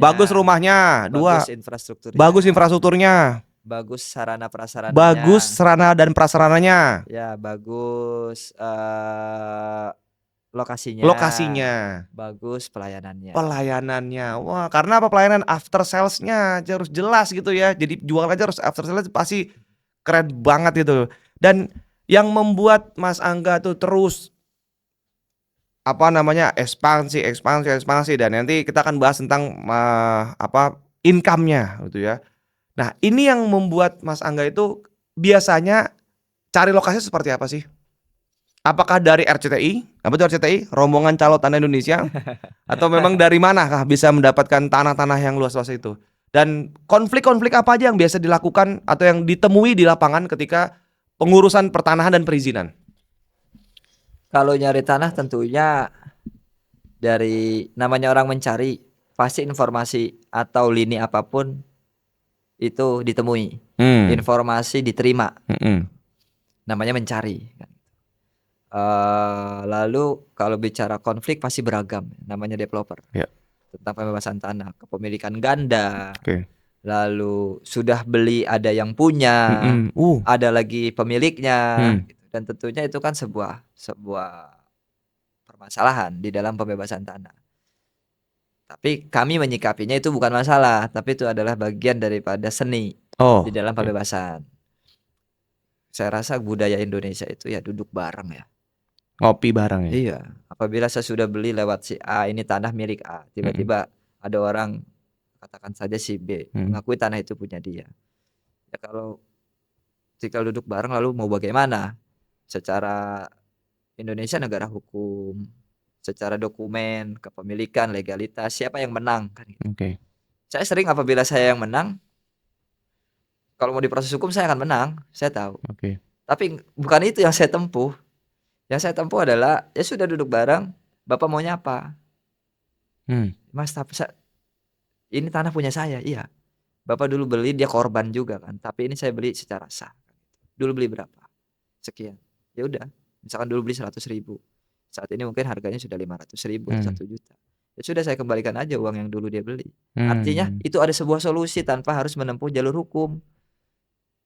2 bagus infrastrukturnya. Bagus infrastrukturnya. Bagus sarana prasarananya. Bagus sarana dan prasarananya. Ya, bagus lokasinya. Bagus pelayanannya. Wah, karena apa? Pelayanan after salesnya harus jelas gitu ya. Jadi jual aja harus after sales pasti keren banget gitu. Dan yang membuat Mas Angga tuh terus ekspansi dan nanti kita akan bahas tentang income-nya gitu ya. Nah, ini yang membuat Mas Angga itu biasanya cari lokasi seperti apa sih? Apakah dari RCTI? Apa itu RCTI? Rombongan Calon Tanah Indonesia? Atau memang dari manakah bisa mendapatkan tanah-tanah yang luas-luas itu? Dan konflik-konflik apa aja yang biasa dilakukan atau yang ditemui di lapangan ketika pengurusan pertanahan dan perizinan? Kalau nyari tanah tentunya dari namanya orang mencari, pasti informasi atau lini apapun itu ditemui, informasi diterima, namanya mencari. Lalu kalau bicara konflik pasti beragam, namanya developer. Tentang pembebasan tanah, kepemilikan ganda, lalu sudah beli ada yang punya, ada lagi pemiliknya, dan tentunya itu kan sebuah permasalahan di dalam pembebasan tanah. Tapi kami menyikapinya itu bukan masalah, tapi itu adalah bagian daripada seni di dalam pembebasan. Saya rasa budaya Indonesia itu ya duduk bareng ya. Ngopi bareng ya. Iya, apabila saya sudah beli lewat si A, ini tanah milik A, tiba-tiba ada orang katakan saja si B mengakui tanah itu punya dia. Ya kalau tinggal duduk bareng lalu mau bagaimana? Secara Indonesia negara hukum, secara dokumen, kepemilikan, legalitas, siapa yang menang kan gitu. Oke. Saya sering apabila saya yang menang, kalau mau diproses hukum saya akan menang, saya tahu. Oke. Tapi bukan itu yang saya tempuh. Yang saya tempuh adalah ya sudah duduk bareng, Bapak maunya apa? Mas, tapi ini tanah punya saya, iya. Bapak dulu beli, dia korban juga kan. Tapi ini saya beli secara sah. Dulu beli berapa? Sekian. Ya udah, misalkan dulu beli 100.000. Saat ini mungkin harganya sudah 500.000 atau 1 juta. Ya sudah, saya kembalikan aja uang yang dulu dia beli. Artinya itu ada sebuah solusi tanpa harus menempuh jalur hukum.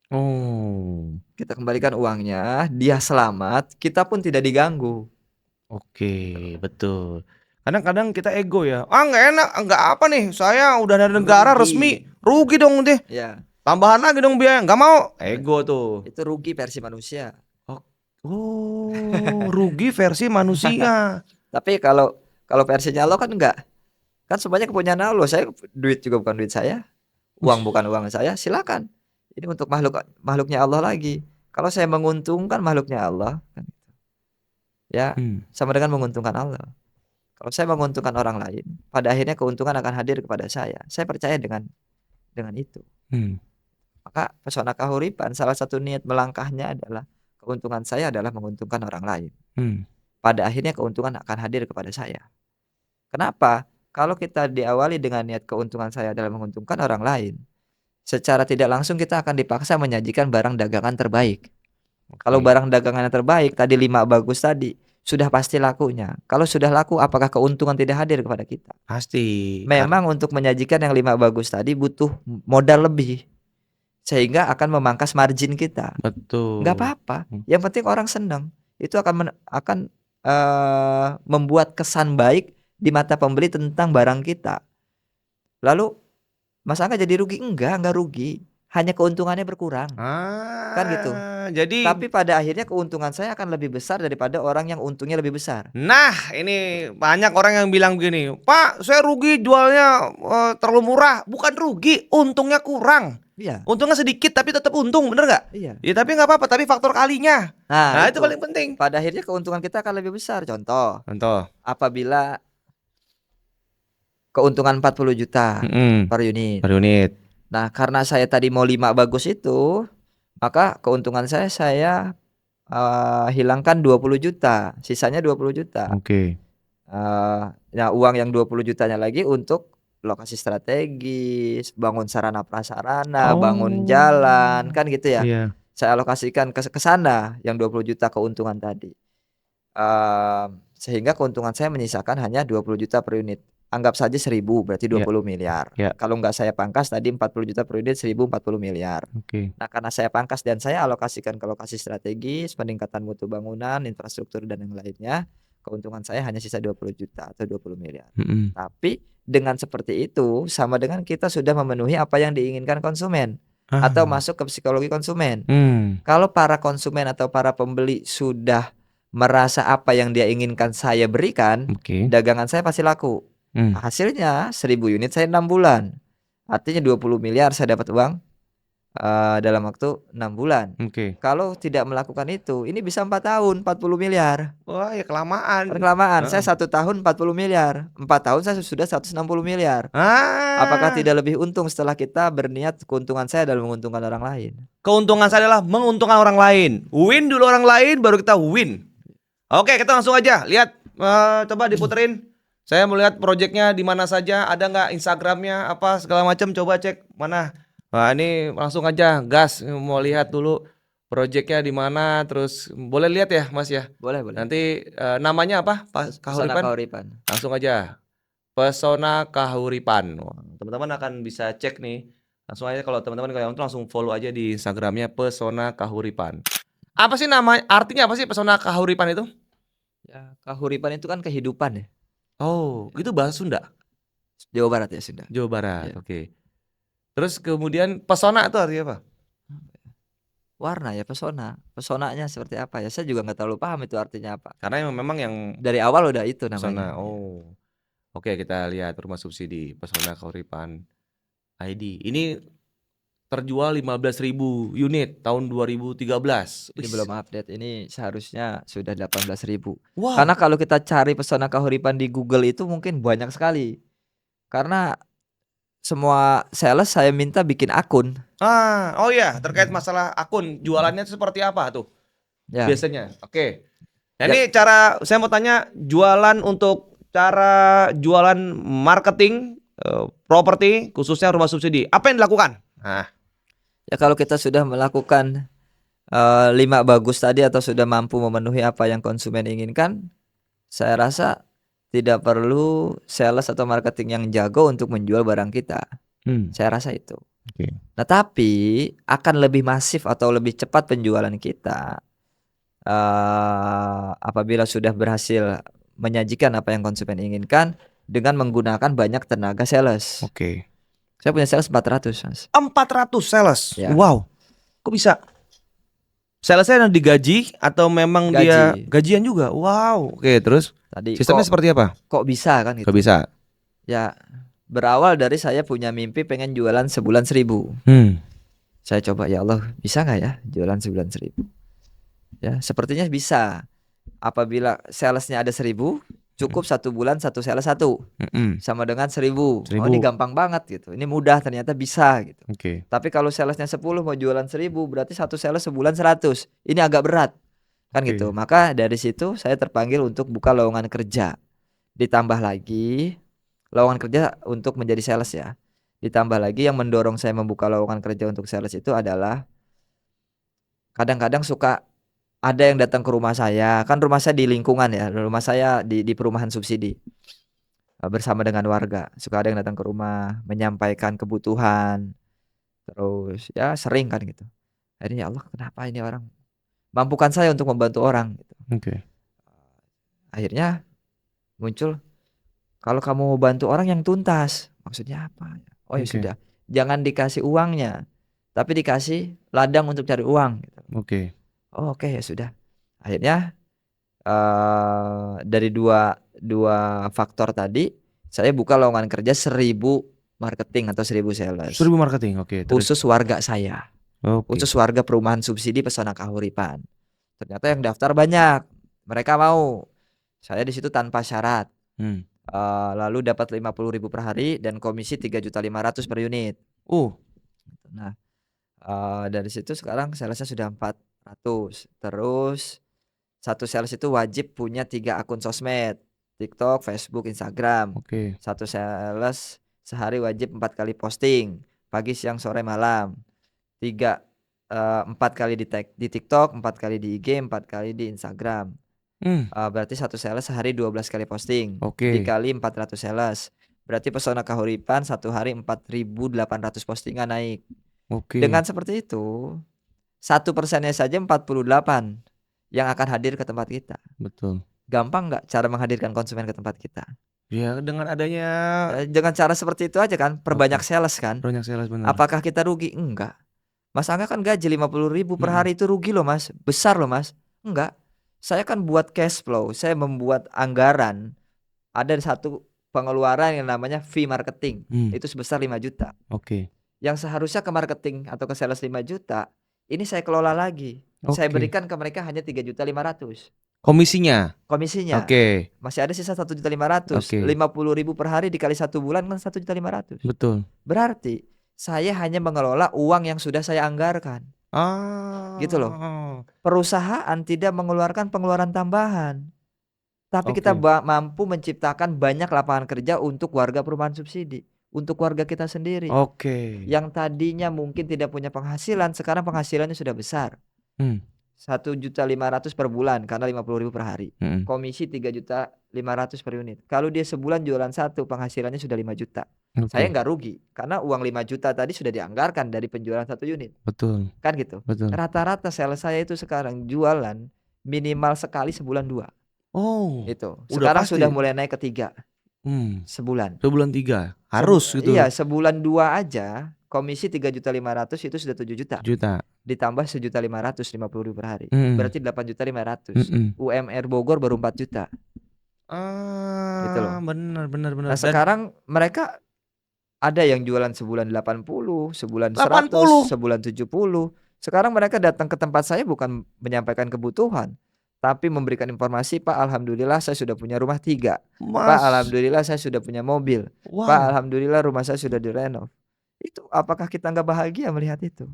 Oh, Kita kembalikan uangnya, dia selamat, kita pun tidak diganggu. oke, betul. Kadang-kadang kita ego ya. Nggak enak, nggak apa nih. Saya udah dari negara Rugi. resmi, rugi dong deh. Ya, Tambahan lagi dong biaya, nggak mau. Ego tuh. itu rugi versi manusia. Oh, rugi versi manusia. Tapi kalau versinya Allah kan enggak. Kan semuanya kepunyaan Allah. Saya duit juga bukan duit saya. Uang bukan uang saya, silakan. Ini untuk makhluknya Allah lagi. Kalau saya menguntungkan makhluknya Allah kan, ya sama dengan menguntungkan Allah. Kalau saya menguntungkan orang lain, pada akhirnya keuntungan akan hadir kepada saya. Saya percaya dengan itu. Maka pesona kahuripan, salah satu niat melangkahnya adalah keuntungan saya adalah menguntungkan orang lain. Pada akhirnya keuntungan akan hadir kepada saya. Kenapa? Kalau kita diawali dengan niat keuntungan saya adalah menguntungkan orang lain, secara tidak langsung kita akan dipaksa menyajikan barang dagangan terbaik. Kalau barang dagangan terbaik, tadi 5 bagus tadi, sudah pasti lakunya. Kalau sudah laku, apakah keuntungan tidak hadir kepada kita? Pasti. Memang untuk menyajikan yang 5 bagus tadi butuh modal lebih, sehingga akan memangkas margin kita. Betul. Nggak apa-apa. Yang penting orang senang. Itu akan membuat kesan baik di mata pembeli tentang barang kita. Lalu Mas Angga jadi rugi? Enggak rugi. Hanya keuntungannya berkurang. Kan gitu. Jadi Tapi pada akhirnya keuntungan saya akan lebih besar daripada orang yang untungnya lebih besar. Nah, ini banyak orang yang bilang begini, Pak, saya rugi jualnya terlalu murah. Bukan rugi, untungnya kurang. Iya. Untungnya sedikit tapi tetap untung, bener nggak? Iya. Ya tapi nggak apa-apa, tapi faktor kalinya. Nah itu itu paling penting. Pada akhirnya keuntungan kita akan lebih besar. Contoh, apabila keuntungan 40 juta per unit. Nah, karena saya tadi mau 5 bagus itu, maka keuntungan saya hilangkan 20 juta, sisanya 20 juta. Oke. Nah, uang yang 20 jutanya lagi untuk lokasi strategis, bangun sarana prasarana, bangun jalan, kan gitu ya. Iya. Saya alokasikan ke sana yang 20 juta keuntungan tadi. Sehingga keuntungan saya menyisakan hanya 20 juta per unit. Anggap saja 1.000, berarti 20 miliar. Kalau nggak saya pangkas tadi 40 juta per unit, 1.040 miliar. Nah, karena saya pangkas dan saya alokasikan ke lokasi strategis, peningkatan mutu bangunan, infrastruktur dan yang lainnya, keuntungan saya hanya sisa 20 juta atau 20 miliar. Tapi dengan seperti itu sama dengan kita sudah memenuhi apa yang diinginkan konsumen atau masuk ke psikologi konsumen. Kalau para konsumen atau para pembeli sudah merasa apa yang dia inginkan saya berikan, dagangan saya pasti laku. Hasilnya 1.000 unit saya 6 bulan. Artinya 20 miliar saya dapat uang dalam waktu 6 bulan. Kalau tidak melakukan itu, ini bisa 4 tahun 40 miliar. Wah, ya kelamaan. Saya 1 tahun 40 miliar. 4 tahun saya sudah 160 miliar. Apakah tidak lebih untung setelah kita berniat keuntungan saya adalah menguntungkan orang lain? Keuntungan saya adalah menguntungkan orang lain. Win dulu orang lain, baru kita win. Oke, kita langsung aja lihat. Coba diputerin. Saya mau lihat proyeknya di mana saja, ada nggak Instagramnya apa segala macam, coba cek mana. Nah ini langsung aja gas, mau lihat dulu proyeknya di mana, terus boleh lihat ya Mas ya. Boleh. Nanti namanya apa? Kahuripan. Langsung aja Pesona Kahuripan. Teman-teman akan bisa cek nih. Langsung aja kalau teman-teman langsung follow aja di Instagramnya Pesona Kahuripan. Apa sih nama? Artinya apa sih Pesona Kahuripan itu? Ya, kahuripan itu kan kehidupan ya. Oh, itu bahasa Sunda? Jawa Barat ya, Sunda. Jawa Barat, oke. Terus kemudian pesona itu artinya apa? Warna ya, pesona. Pesonanya seperti apa ya? Saya juga nggak terlalu paham itu artinya apa. Karena memang yang dari awal udah itu pesona. namanya. Oh, oke, kita lihat rumah subsidi Pesona Kahuripan ID. Ini terjual 15.000 unit tahun 2013. Ini belum update. Ini seharusnya sudah 18.000. Wow. Karena kalau kita cari Pesona Kahuripan di Google itu mungkin banyak sekali. Karena semua sales saya minta bikin akun. Oh ya, terkait masalah akun, jualannya seperti apa tuh Ya. biasanya? Oke. Nah, ini cara saya mau tanya, jualan untuk cara jualan marketing properti khususnya rumah subsidi. Apa yang dilakukan? Nah, Ya kalau kita sudah melakukan 5 bagus tadi atau sudah mampu memenuhi apa yang konsumen inginkan, saya rasa tidak perlu sales atau marketing yang jago untuk menjual barang kita. Saya rasa itu. Oke. Nah, tapi akan lebih masif atau lebih cepat penjualan kita apabila sudah berhasil menyajikan apa yang konsumen inginkan dengan menggunakan banyak tenaga sales. Oke. Saya punya sales 400, Mas. 400 sales. Ya. Wow. Kok bisa? Salesnya yang digaji atau memang dia Gaji. gajian juga? Wow. Oke, terus Tadi sistemnya kok, seperti apa? kok bisa kan gitu. Kok bisa? Ya, berawal dari saya punya mimpi pengen jualan sebulan 1.000. Saya coba, ya Allah, bisa nggak ya jualan sebulan 1.000? Ya, sepertinya bisa. Apabila salesnya ada 1.000, cukup 1 bulan 1 sales 1 sama dengan 1.000. Oh, ini gampang banget gitu. Ini mudah, ternyata bisa gitu. Oke. Tapi kalau salesnya 10 mau jualan 1.000, berarti 1 sales sebulan 100. Ini agak berat kan Oke. gitu. Maka dari situ saya terpanggil untuk buka lowongan kerja. Ditambah lagi lowongan kerja untuk menjadi sales ya. Ditambah lagi yang mendorong saya membuka lowongan kerja untuk sales itu adalah kadang-kadang suka ada yang datang ke rumah saya. Kan rumah saya di lingkungan ya, rumah saya di perumahan subsidi bersama dengan warga. Suka ada yang datang ke rumah menyampaikan kebutuhan. Terus ya sering kan gitu. Akhirnya, ya Allah, kenapa ini orang mampukan saya untuk membantu orang gitu. Oke. Akhirnya muncul, kalau kamu mau bantu orang yang tuntas. Maksudnya apa? Oh ya Oke. sudah, jangan dikasih uangnya, tapi dikasih ladang untuk cari uang gitu. Oke. Oh, oke, ya sudah. Akhirnya dari dua faktor tadi, saya buka lowongan kerja 1.000 marketing atau 1.000 sales 1.000 marketing. Oke, terus. khusus warga saya, Oke. khusus warga perumahan subsidi Pesona Kahuripan. Ternyata yang daftar banyak, mereka mau. Saya di situ tanpa syarat. Lalu dapat 50.000 per hari dan komisi 3.500.000 per unit. Nah, dari situ sekarang salesnya sudah 400. Terus satu sales itu wajib punya 3 akun sosmed, TikTok, Facebook, Instagram. Oke. Satu sales sehari wajib 4 kali posting, pagi, siang, sore, malam. 4 kali di TikTok, 4 kali di IG, 4 kali di Instagram. Berarti satu sales sehari 12 kali posting. Oke. Dikali 400 sales. Berarti Pesona Kahuripan satu hari 4.800 postingan naik. Oke. Dengan seperti itu, 1%-nya saja 48 yang akan hadir ke tempat kita. Betul. Gampang nggak cara menghadirkan konsumen ke tempat kita? Ya, dengan adanya Dengan cara seperti itu aja kan, perbanyak sales kan. banyak sales, benar. Apakah kita rugi? Enggak. Mas Angga kan gaji 50.000 per hari, itu rugi loh Mas. Besar loh Mas. Enggak. Saya kan buat cash flow, saya membuat anggaran. Ada satu pengeluaran yang namanya fee marketing. Itu sebesar 5 juta. Oke. Yang seharusnya ke marketing atau ke sales 5 juta, ini saya kelola lagi. Saya Oke. berikan ke mereka hanya 3.500.000 komisinya. komisinya. Oke. Masih ada sisa 1.500.000. Oke. 50.000 per hari dikali 1 bulan kan 1.500.000. Betul. Berarti saya hanya mengelola uang yang sudah saya anggarkan. Gitu loh. Perusahaan tidak mengeluarkan pengeluaran tambahan. Tapi kita mampu menciptakan banyak lapangan kerja untuk warga perumahan subsidi, untuk warga kita sendiri. Oke. Yang tadinya mungkin tidak punya penghasilan, sekarang penghasilannya sudah besar. 1.500.000 per bulan karena 50.000 per hari. Komisi 3.500.000 per unit. Kalau dia sebulan jualan 1, penghasilannya sudah 5 juta. Saya nggak rugi karena uang 5 juta tadi sudah dianggarkan dari penjualan 1 unit. Betul. Kan gitu. Betul. Rata-rata sales saya itu sekarang jualan minimal sekali sebulan 2. Itu. Sekarang pasti. sudah mulai naik ke 3 sebulan. Sebulan 3 harus gitu. Iya, sebulan 2 aja komisi 3.500.000 itu sudah 7 juta. Ditambah 1.550.000 per hari. Berarti 8.500.000. UMR Bogor baru 4 juta. Gitu loh. Benar. Nah, sekarang mereka Ada yang jualan sebulan 80, sebulan 80. 100, sebulan 70. Sekarang mereka datang ke tempat saya bukan menyampaikan kebutuhan, tapi memberikan informasi, "Pak, alhamdulillah saya sudah punya rumah 3. Pak, Mas, alhamdulillah saya sudah punya mobil. Pak, wow. alhamdulillah rumah saya sudah direnov." Itu apakah kita nggak bahagia melihat itu?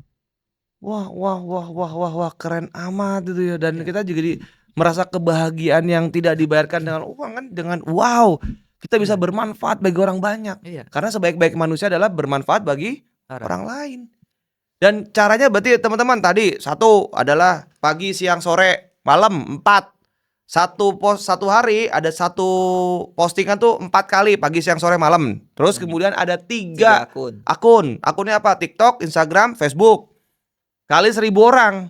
Wah, wah, wah, wah, wah, wah, keren amat itu ya. Dan Ya. kita juga merasa kebahagiaan yang tidak dibayarkan dengan uang kan, dengan wow, kita bisa Iya. bermanfaat bagi orang banyak. Iya, Karena sebaik-baik manusia adalah bermanfaat bagi orang. orang lain. Dan caranya berarti teman-teman tadi satu adalah pagi, siang, sore, malam 4. Satu hari ada satu postingan tuh 4 kali pagi, siang, sore, malam. Terus kemudian ada 3 3 akun. Akunnya apa? TikTok, Instagram, Facebook. Kali 1.000 orang.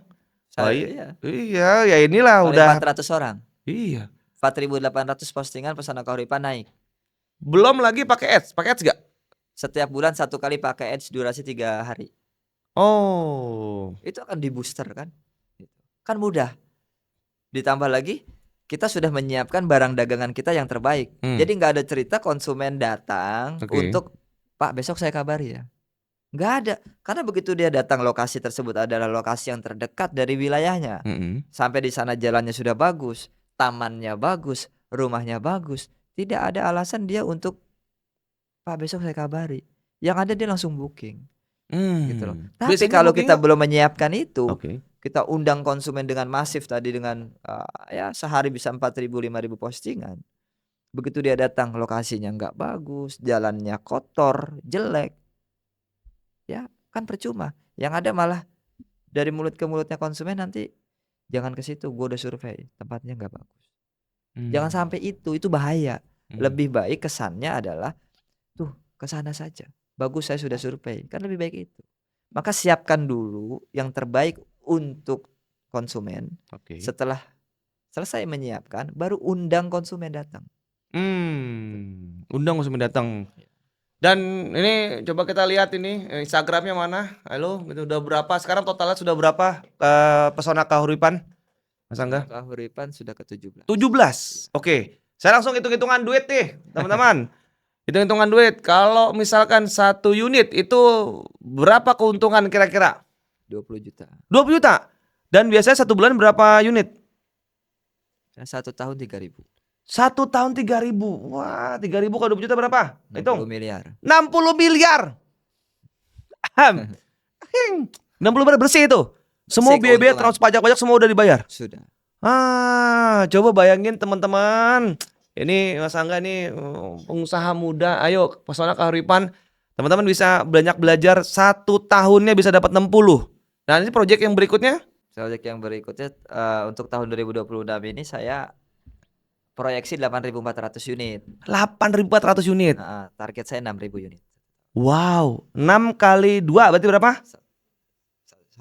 Oh Iya. iya, ya inilah Kali udah. 400 orang. Iya. 4.800 postingan Pesona Kahuripan naik. Belum lagi pakai ads gak? Setiap bulan 1 kali pakai ads durasi 3 hari. Oh. Itu akan di-booster kan? Kan mudah. Ditambah lagi kita sudah menyiapkan barang dagangan kita yang terbaik. Jadi nggak ada cerita konsumen datang untuk, "Pak, besok saya kabari ya." Nggak ada. Karena begitu dia datang, lokasi tersebut adalah lokasi yang terdekat dari wilayahnya. Sampai di sana jalannya sudah bagus, tamannya bagus, rumahnya bagus. Tidak ada alasan dia untuk, "Pak, besok saya kabari." Yang ada dia langsung booking. Gitu loh. Tapi Biasanya kalau kita bookingnya belum menyiapkan itu, Oke. kita undang konsumen dengan masif tadi dengan ya sehari bisa 4.000 5.000 postingan. Begitu dia datang lokasinya nggak bagus, jalannya kotor, jelek, ya kan percuma. Yang ada malah dari mulut ke mulutnya konsumen nanti, "Jangan ke situ, gua udah survei, tempatnya nggak bagus." Jangan sampai itu bahaya. Lebih baik kesannya adalah, "Tuh, ke sana saja. Bagus saya sudah survei." Kan lebih baik itu. Maka siapkan dulu yang terbaik untuk konsumen. Oke. Setelah selesai menyiapkan, baru undang konsumen datang. Undang konsumen datang. Dan ini coba kita lihat ini Instagramnya mana? Halo, itu udah berapa? Sekarang totalnya sudah berapa Pesona Kahuripan? Mas Angga? Kahuripan sudah ke-17. 17. Oke. Saya langsung hitung-hitungan duit nih, teman-teman. Hitung-hitungan duit. Kalau misalkan 1 unit itu berapa keuntungan kira-kira? 20 juta. 20 juta. Dan biasanya 1 bulan berapa unit? 1 tahun 3.000. 1 tahun 3.000. Wah, 3.000 kali 20 juta berapa? 60 Hitung. miliar. 60 miliar. 60 miliar bersih itu. Semua Bersih biaya-biaya keuntungan. termasuk pajak-pajak semua udah dibayar. Sudah. Coba bayangin teman-teman. Ini Mas Angga nih pengusaha muda. Ayo Pesona Kahuripan. Teman-teman bisa banyak belajar 1 tahunnya bisa dapat 60. Nah, ini proyek yang berikutnya. Proyek yang berikutnya untuk tahun 2026 ini saya proyeksi 8.400 unit. 8.400 unit. Target saya 6.000 unit. Wow, 6 kali 2 berarti berapa?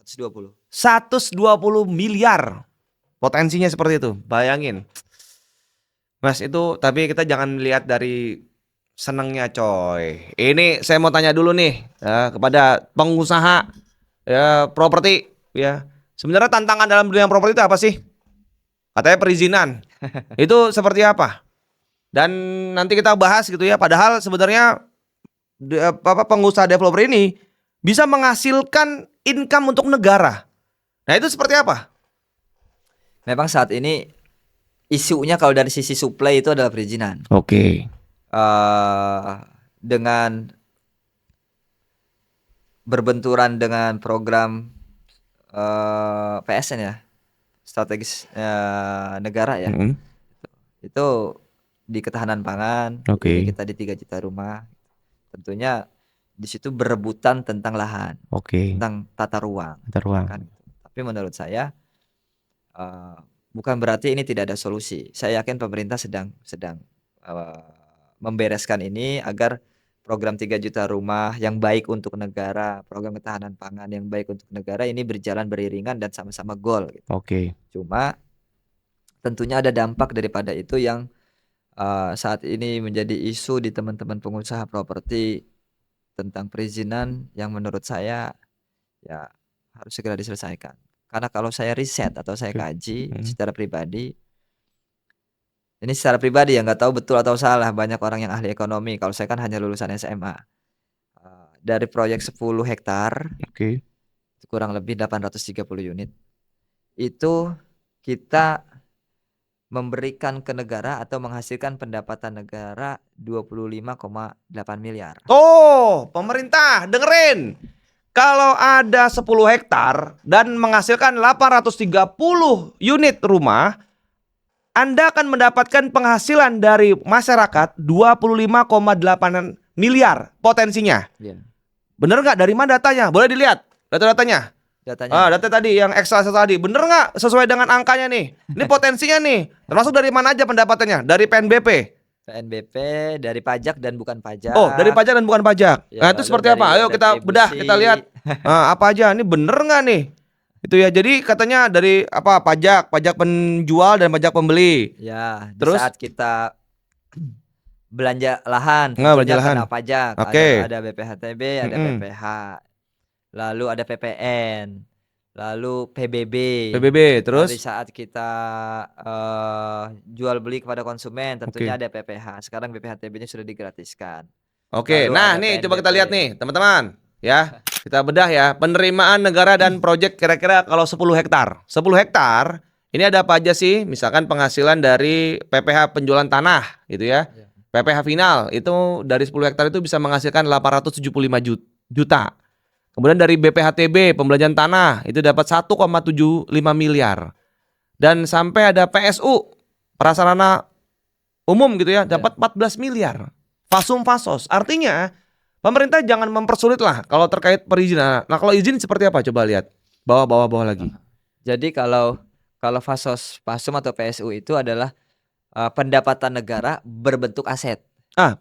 120. 120 miliar. Potensinya seperti itu. Bayangin. Mas, itu tapi kita jangan lihat dari senengnya coy. Ini saya mau tanya dulu nih ya, kepada pengusaha ya properti ya. Sebenarnya tantangan dalam dunia properti itu apa sih? Katanya perizinan. Itu seperti apa? Dan nanti kita bahas gitu ya. Padahal sebenarnya pengusaha developer ini bisa menghasilkan income untuk negara. Nah, itu seperti apa? Memang saat ini isunya kalau dari sisi supply itu adalah perizinan. Oke. Dengan berbenturan dengan program PSN ya, strategis negara ya. Itu di ketahanan pangan. Oke. Kita di 3 juta rumah. Tentunya di situ berebutan tentang lahan, Oke. tentang tata ruang. Kan? Tapi menurut saya bukan berarti ini tidak ada solusi. Saya yakin pemerintah sedang membereskan ini agar program 3 juta rumah yang baik untuk negara, program ketahanan pangan yang baik untuk negara ini berjalan beriringan dan sama-sama goal gitu. Oke. Cuma tentunya ada dampak daripada itu yang saat ini menjadi isu di teman-teman pengusaha properti tentang perizinan yang menurut saya ya harus segera diselesaikan. Karena kalau saya riset atau saya kaji secara pribadi, ya nggak tahu betul atau salah, banyak orang yang ahli ekonomi. Kalau saya kan hanya lulusan SMA. dari proyek 10 hektar Oke. kurang lebih 830 unit itu kita memberikan ke negara atau menghasilkan pendapatan negara 25,8 miliar. Oh, pemerintah dengerin. Kalau ada 10 hektar dan menghasilkan 830 unit rumah, Anda akan mendapatkan penghasilan dari masyarakat 25,8 miliar potensinya. Ya. Bener nggak? Dari mana datanya? Boleh dilihat data-datanya. Datanya Data tadi yang Excel tadi. Bener nggak sesuai dengan angkanya nih? Ini potensinya nih. Termasuk dari mana aja pendapatannya? Dari PNBP. PNBP, dari pajak dan bukan pajak. Oh, dari pajak dan bukan pajak. Ya, Nah, itu lalu seperti dari apa? Ayo kita bedah, retribusi. kita lihat. Apa aja? Ini bener nggak nih? Itu ya. Jadi katanya dari apa? Pajak penjual dan pajak pembeli. Ya, di Terus? saat kita belanja lahan, Nggak, belanja tentunya lahan. kena pajak. Oke. Ada BPHTB, ada Mm-mm. PPH. Lalu ada PPN. Lalu PBB. PBB, Lalu terus? di saat kita jual beli kepada konsumen, tentunya ada PPH. Sekarang BPHTB-nya sudah digratiskan. Oke, Lalu nah ada nih coba kita PNBP. lihat nih teman-teman ya. Kita bedah ya penerimaan negara dan proyek kira-kira kalau 10 hektar. 10 hektar ini ada apa aja sih? Misalkan penghasilan dari PPH penjualan tanah gitu ya. Ya. PPH final itu dari 10 hektar itu bisa menghasilkan 875 juta. Kemudian dari BPHTB pembelanjaan tanah itu dapat 1,75 miliar. Dan sampai ada PSU prasarana umum gitu ya dapat 14 miliar. Fasum fasos. Artinya pemerintah jangan mempersulit lah kalau terkait perizinan. Nah, kalau izin seperti apa? Coba lihat. Bawah lagi. Jadi kalau Fasos, Fasum atau PSU itu adalah pendapatan negara berbentuk aset.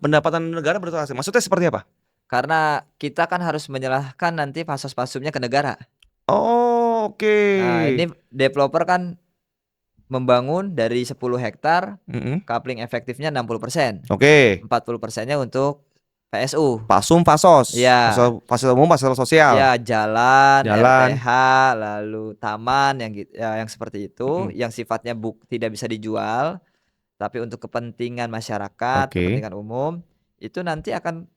Pendapatan negara bertransformasi. Maksudnya seperti apa? Karena kita kan harus menyerahkan nanti Fasos-Fasumnya ke negara. Oh, oke. Nah, ini developer kan membangun dari 10 hektar, Mm-mm. coupling efektifnya 60%. Oke. 40%-nya untuk PSU. Fasum fasos. Ya. Fasilitas umum, fasilitas sosial. Ya, jalan, Jalan. RPH, lalu taman yang gitu, ya, yang seperti itu, yang sifatnya tidak bisa dijual, tapi untuk kepentingan masyarakat, Oke. kepentingan umum, itu nanti akan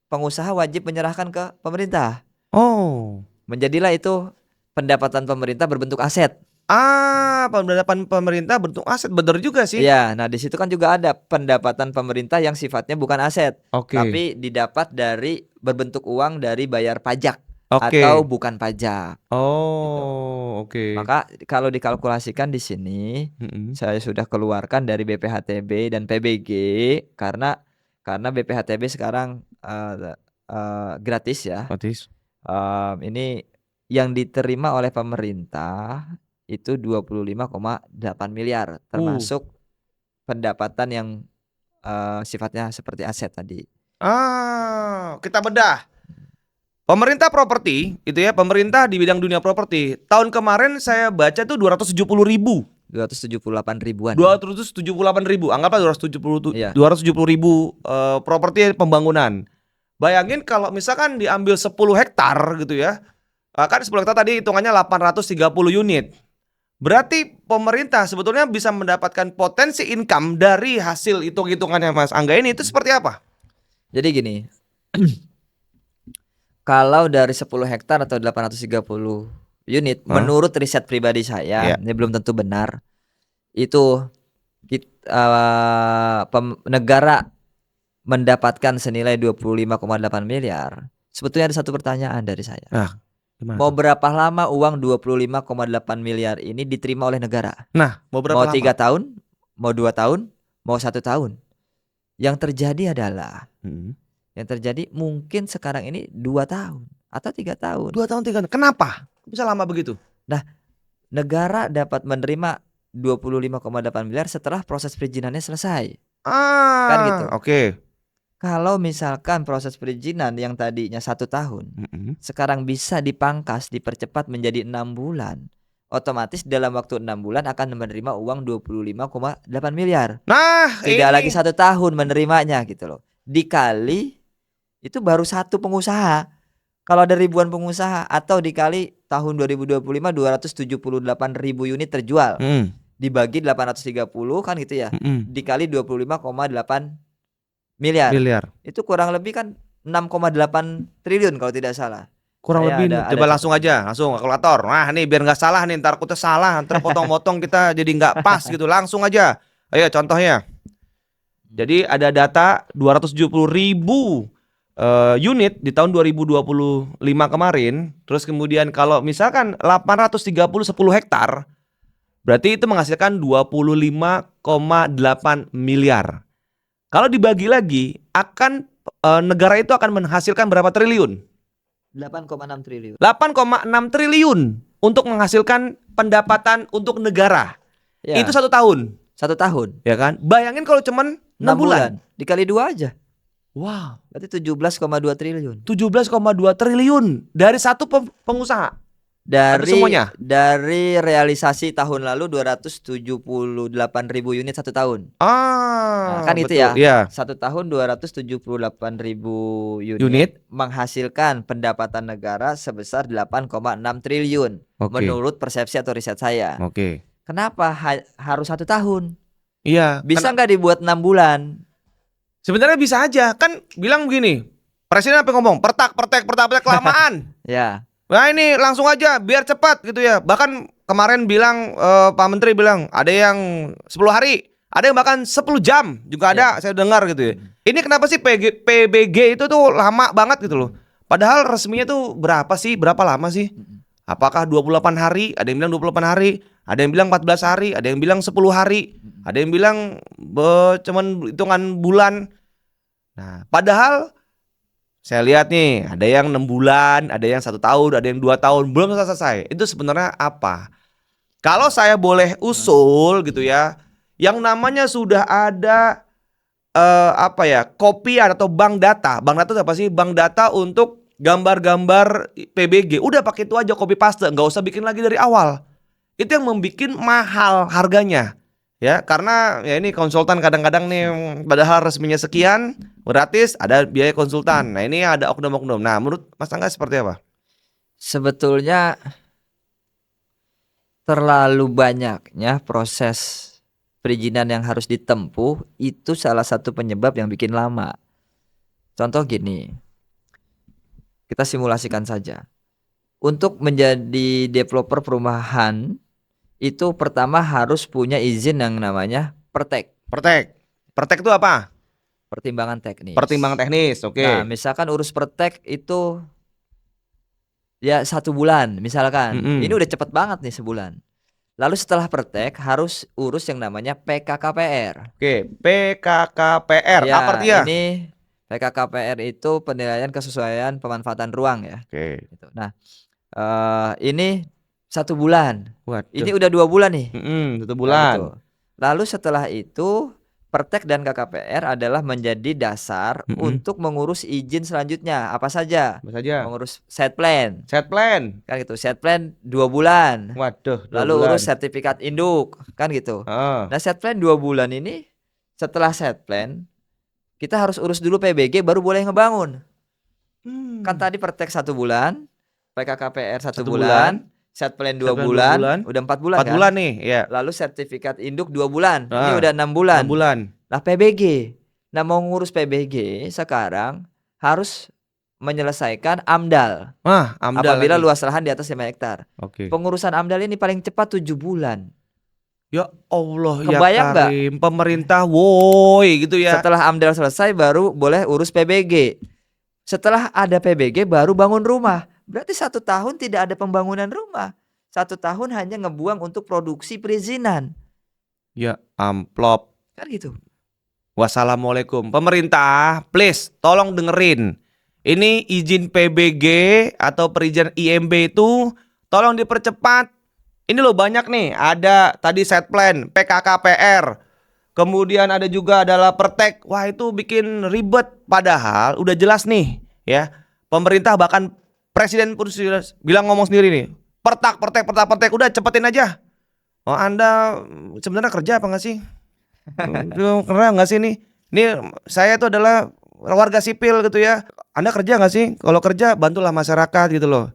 pengusaha wajib menyerahkan ke pemerintah. Oh. Menjadilah itu pendapatan pemerintah berbentuk aset. Pendapatan pemerintah bentuk aset, bener juga sih. Iya, nah di situ kan juga ada pendapatan pemerintah yang sifatnya bukan aset, Oke. tapi didapat dari berbentuk uang dari bayar pajak Oke. atau bukan pajak. Oh, oke. Maka kalau dikalkulasikan di sini, Mm-mm. saya sudah keluarkan dari BPHTB dan PBG karena BPHTB sekarang gratis ya. Gratis. Ini yang diterima oleh pemerintah itu 25,8 miliar termasuk pendapatan yang sifatnya seperti aset tadi. Kita bedah. Pemerintah properti itu ya, pemerintah di bidang dunia properti. Tahun kemarin saya baca tuh 270 ribu. 278 ribuan. 278 ribu, anggaplah 270 Iya. 270 ribu properti pembangunan. Bayangin kalau misalkan diambil 10 hektar gitu ya. Kan 10 hektar tadi hitungannya 830 unit. Berarti pemerintah sebetulnya bisa mendapatkan potensi income dari hasil hitung-hitungannya Mas Angga ini itu seperti apa? Jadi gini. Kalau dari 10 hektar atau 830 unit, menurut riset pribadi saya, ini belum tentu benar. Itu negara mendapatkan senilai 25,8 miliar. Sebetulnya ada satu pertanyaan dari saya. Mau berapa lama uang 25,8 miliar ini diterima oleh negara? Nah, mau berapa lama? 3 tahun, mau 2 tahun, mau 1 tahun. Yang terjadi adalah yang terjadi mungkin sekarang ini 2 tahun atau 3 tahun. 2 tahun 3 tahun. Kenapa? Bisa lama begitu? Nah, negara dapat menerima 25,8 miliar setelah proses perizinannya selesai. Kan gitu. Oke. Kalau misalkan proses perizinan yang tadinya 1 tahun, sekarang bisa dipangkas, dipercepat menjadi 6 bulan. Otomatis dalam waktu 6 bulan akan menerima uang 25,8 miliar. Nah, tidak ini lagi 1 tahun menerimanya gitu loh. Dikali itu baru 1 pengusaha. Kalau ada ribuan pengusaha atau dikali tahun 2025 278 ribu unit terjual. Dibagi 830 kan gitu ya. Dikali 25,8 miliar. Itu kurang lebih kan 6,8 triliun kalau tidak salah. Kurang Saya lebih ada coba langsung aja, langsung kalkulator. Nah, nih biar nggak salah nih, ntar aku tuh salah, ntar potong-potong kita jadi nggak pas gitu. Langsung aja. Ayo contohnya. Jadi ada data 270.000 unit di tahun 2025 kemarin. Terus kemudian kalau misalkan 830 10 hektar, berarti itu menghasilkan 25,8 miliar. Kalau dibagi lagi, akan negara itu akan menghasilkan berapa triliun? 8,6 triliun. 8,6 triliun untuk menghasilkan pendapatan untuk negara. Ya, Itu 1 tahun, 1 tahun. ya kan? Bayangin kalau cuman 6 bulan. Dikali 2 aja. Wow, Berarti 17,2 triliun. 17,2 triliun dari satu pengusaha. Atau Dari semuanya? dari realisasi tahun lalu 278.000 unit 1 tahun. Nah, kan itu betul. ya. Iya. 1 tahun 278.000 unit, Unit. menghasilkan pendapatan negara sebesar 8,6 triliun Oke. menurut persepsi atau riset saya. Oke. Kenapa harus 1 tahun? Iya. Bisa nggak dibuat 6 bulan? Sebenarnya bisa aja. Kan bilang begini. Presiden apa yang ngomong? Pertak kelamaan. Ya. Nah ini langsung aja biar cepat gitu ya. Bahkan kemarin bilang Pak Menteri bilang ada yang 10 hari, ada yang bahkan 10 jam juga ada, saya dengar gitu ya. Ini kenapa sih PBG itu tuh lama banget gitu loh. Padahal resminya tuh berapa sih? Berapa lama sih? Apakah 28 hari? Ada yang bilang 28 hari, ada yang bilang 14 hari, ada yang bilang 10 hari, ada yang bilang cuman hitungan bulan. Nah, padahal saya lihat nih, ada yang 6 bulan, ada yang 1 tahun, ada yang 2 tahun, belum selesai. Itu sebenarnya apa? Kalau saya boleh usul gitu ya, yang namanya sudah ada kopian atau bank data. Bank data itu apa sih? Bank data untuk gambar-gambar PBG. Udah pakai itu aja, copy paste, nggak usah bikin lagi dari awal. Itu yang membuat mahal harganya. Ya, karena ya ini konsultan kadang-kadang nih padahal resminya sekian, gratis, ada biaya konsultan. Nah, ini ada oknum-oknum. Nah, menurut Mas Angga seperti apa? Sebetulnya terlalu banyaknya proses perizinan yang harus ditempuh, itu salah satu penyebab yang bikin lama. Contoh gini, kita simulasikan saja. Untuk menjadi developer perumahan, itu pertama harus punya izin yang namanya Pertek. Pertek itu apa? Pertimbangan teknis. Pertimbangan teknis, oke. Nah, misalkan urus Pertek itu ya 1 bulan misalkan. Ini udah cepet banget nih, sebulan. Lalu setelah Pertek harus urus yang namanya PKKPR. Oke, PKKPR. Ya, apa artinya? ini PKKPR itu penilaian kesesuaian pemanfaatan ruang ya. Oke. Gitu. Nah, ini 1 bulan. Waduh. Ini udah 2 bulan nih. 1 Nah, bulan. gitu. Lalu setelah itu Pertek dan KKPR adalah menjadi dasar untuk mengurus izin selanjutnya. Apa saja? Apa saja? Mengurus set plan. Set plan. Kan gitu. Set plan 2 bulan. Waduh, 2 Lalu bulan. urus sertifikat induk. Kan gitu. Ah. Nah, set plan 2 bulan ini, setelah set plan kita harus urus dulu PBG baru boleh ngebangun. Kan tadi Pertek 1 bulan, PKKPR 1 bulan, set plan 2 bulan, udah 4 bulan 4 kan? bulan nih, ya. Lalu sertifikat induk 2 bulan. Ini Ah, udah 6 bulan. 6 bulan. Nah, PBG. Nah, mau ngurus PBG sekarang harus menyelesaikan AMDAL. AMDAL Apabila lagi. luas lahan di atas 5 hektar. Oke. Pengurusan AMDAL ini paling cepat 7 bulan. Ya Allah, Kebayang ya nggak? Karim, pemerintah woi gitu ya. Setelah AMDAL selesai baru boleh urus PBG. Setelah ada PBG baru bangun rumah. Berarti 1 tahun tidak ada pembangunan rumah. 1 tahun hanya ngebuang untuk produksi perizinan. Ya amplop. Kan gitu. Wassalamualaikum. Pemerintah, please tolong dengerin. Ini izin PBG atau perizinan IMB itu tolong dipercepat. Ini loh banyak nih. Ada tadi set plan, PKKPR. Kemudian ada juga adalah Pertek. Wah, itu bikin ribet. Padahal udah jelas nih ya. Pemerintah bahkan Presiden pun sudah bilang ngomong sendiri nih. Pertek. Udah cepetin aja. Oh, Anda sebenarnya kerja apa nggak sih? Keren nggak sih nih? Ini saya itu adalah warga sipil gitu ya. Anda kerja nggak sih? Kalau kerja bantulah masyarakat gitu loh.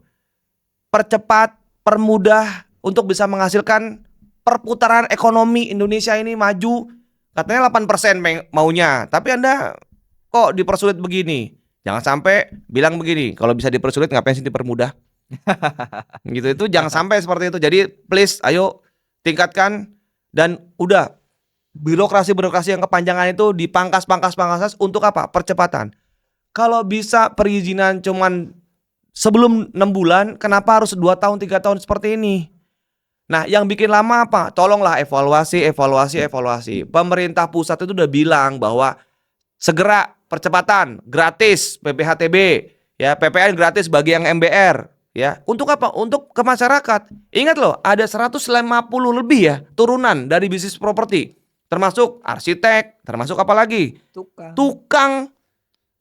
Percepat, permudah untuk bisa menghasilkan perputaran ekonomi Indonesia ini maju. Katanya 8% maunya. Tapi Anda kok dipersulit begini? Jangan sampai bilang begini, kalau bisa dipersulit ngapain sih dipermudah? Gitu itu jangan sampai seperti itu. Jadi please ayo tingkatkan dan udah birokrasi yang kepanjangan itu dipangkas untuk apa? Percepatan. Kalau bisa perizinan cuman sebelum 6 bulan, kenapa harus 2 tahun 3 tahun seperti ini? Nah, yang bikin lama apa? Tolonglah evaluasi. Pemerintah pusat itu udah bilang bahwa segera percepatan, gratis PPHTB, ya PPN gratis bagi yang MBR, ya. Untuk apa? Untuk ke masyarakat. Ingat loh, ada 150 lebih ya turunan dari bisnis properti. Termasuk arsitek, termasuk apa lagi? Tukang.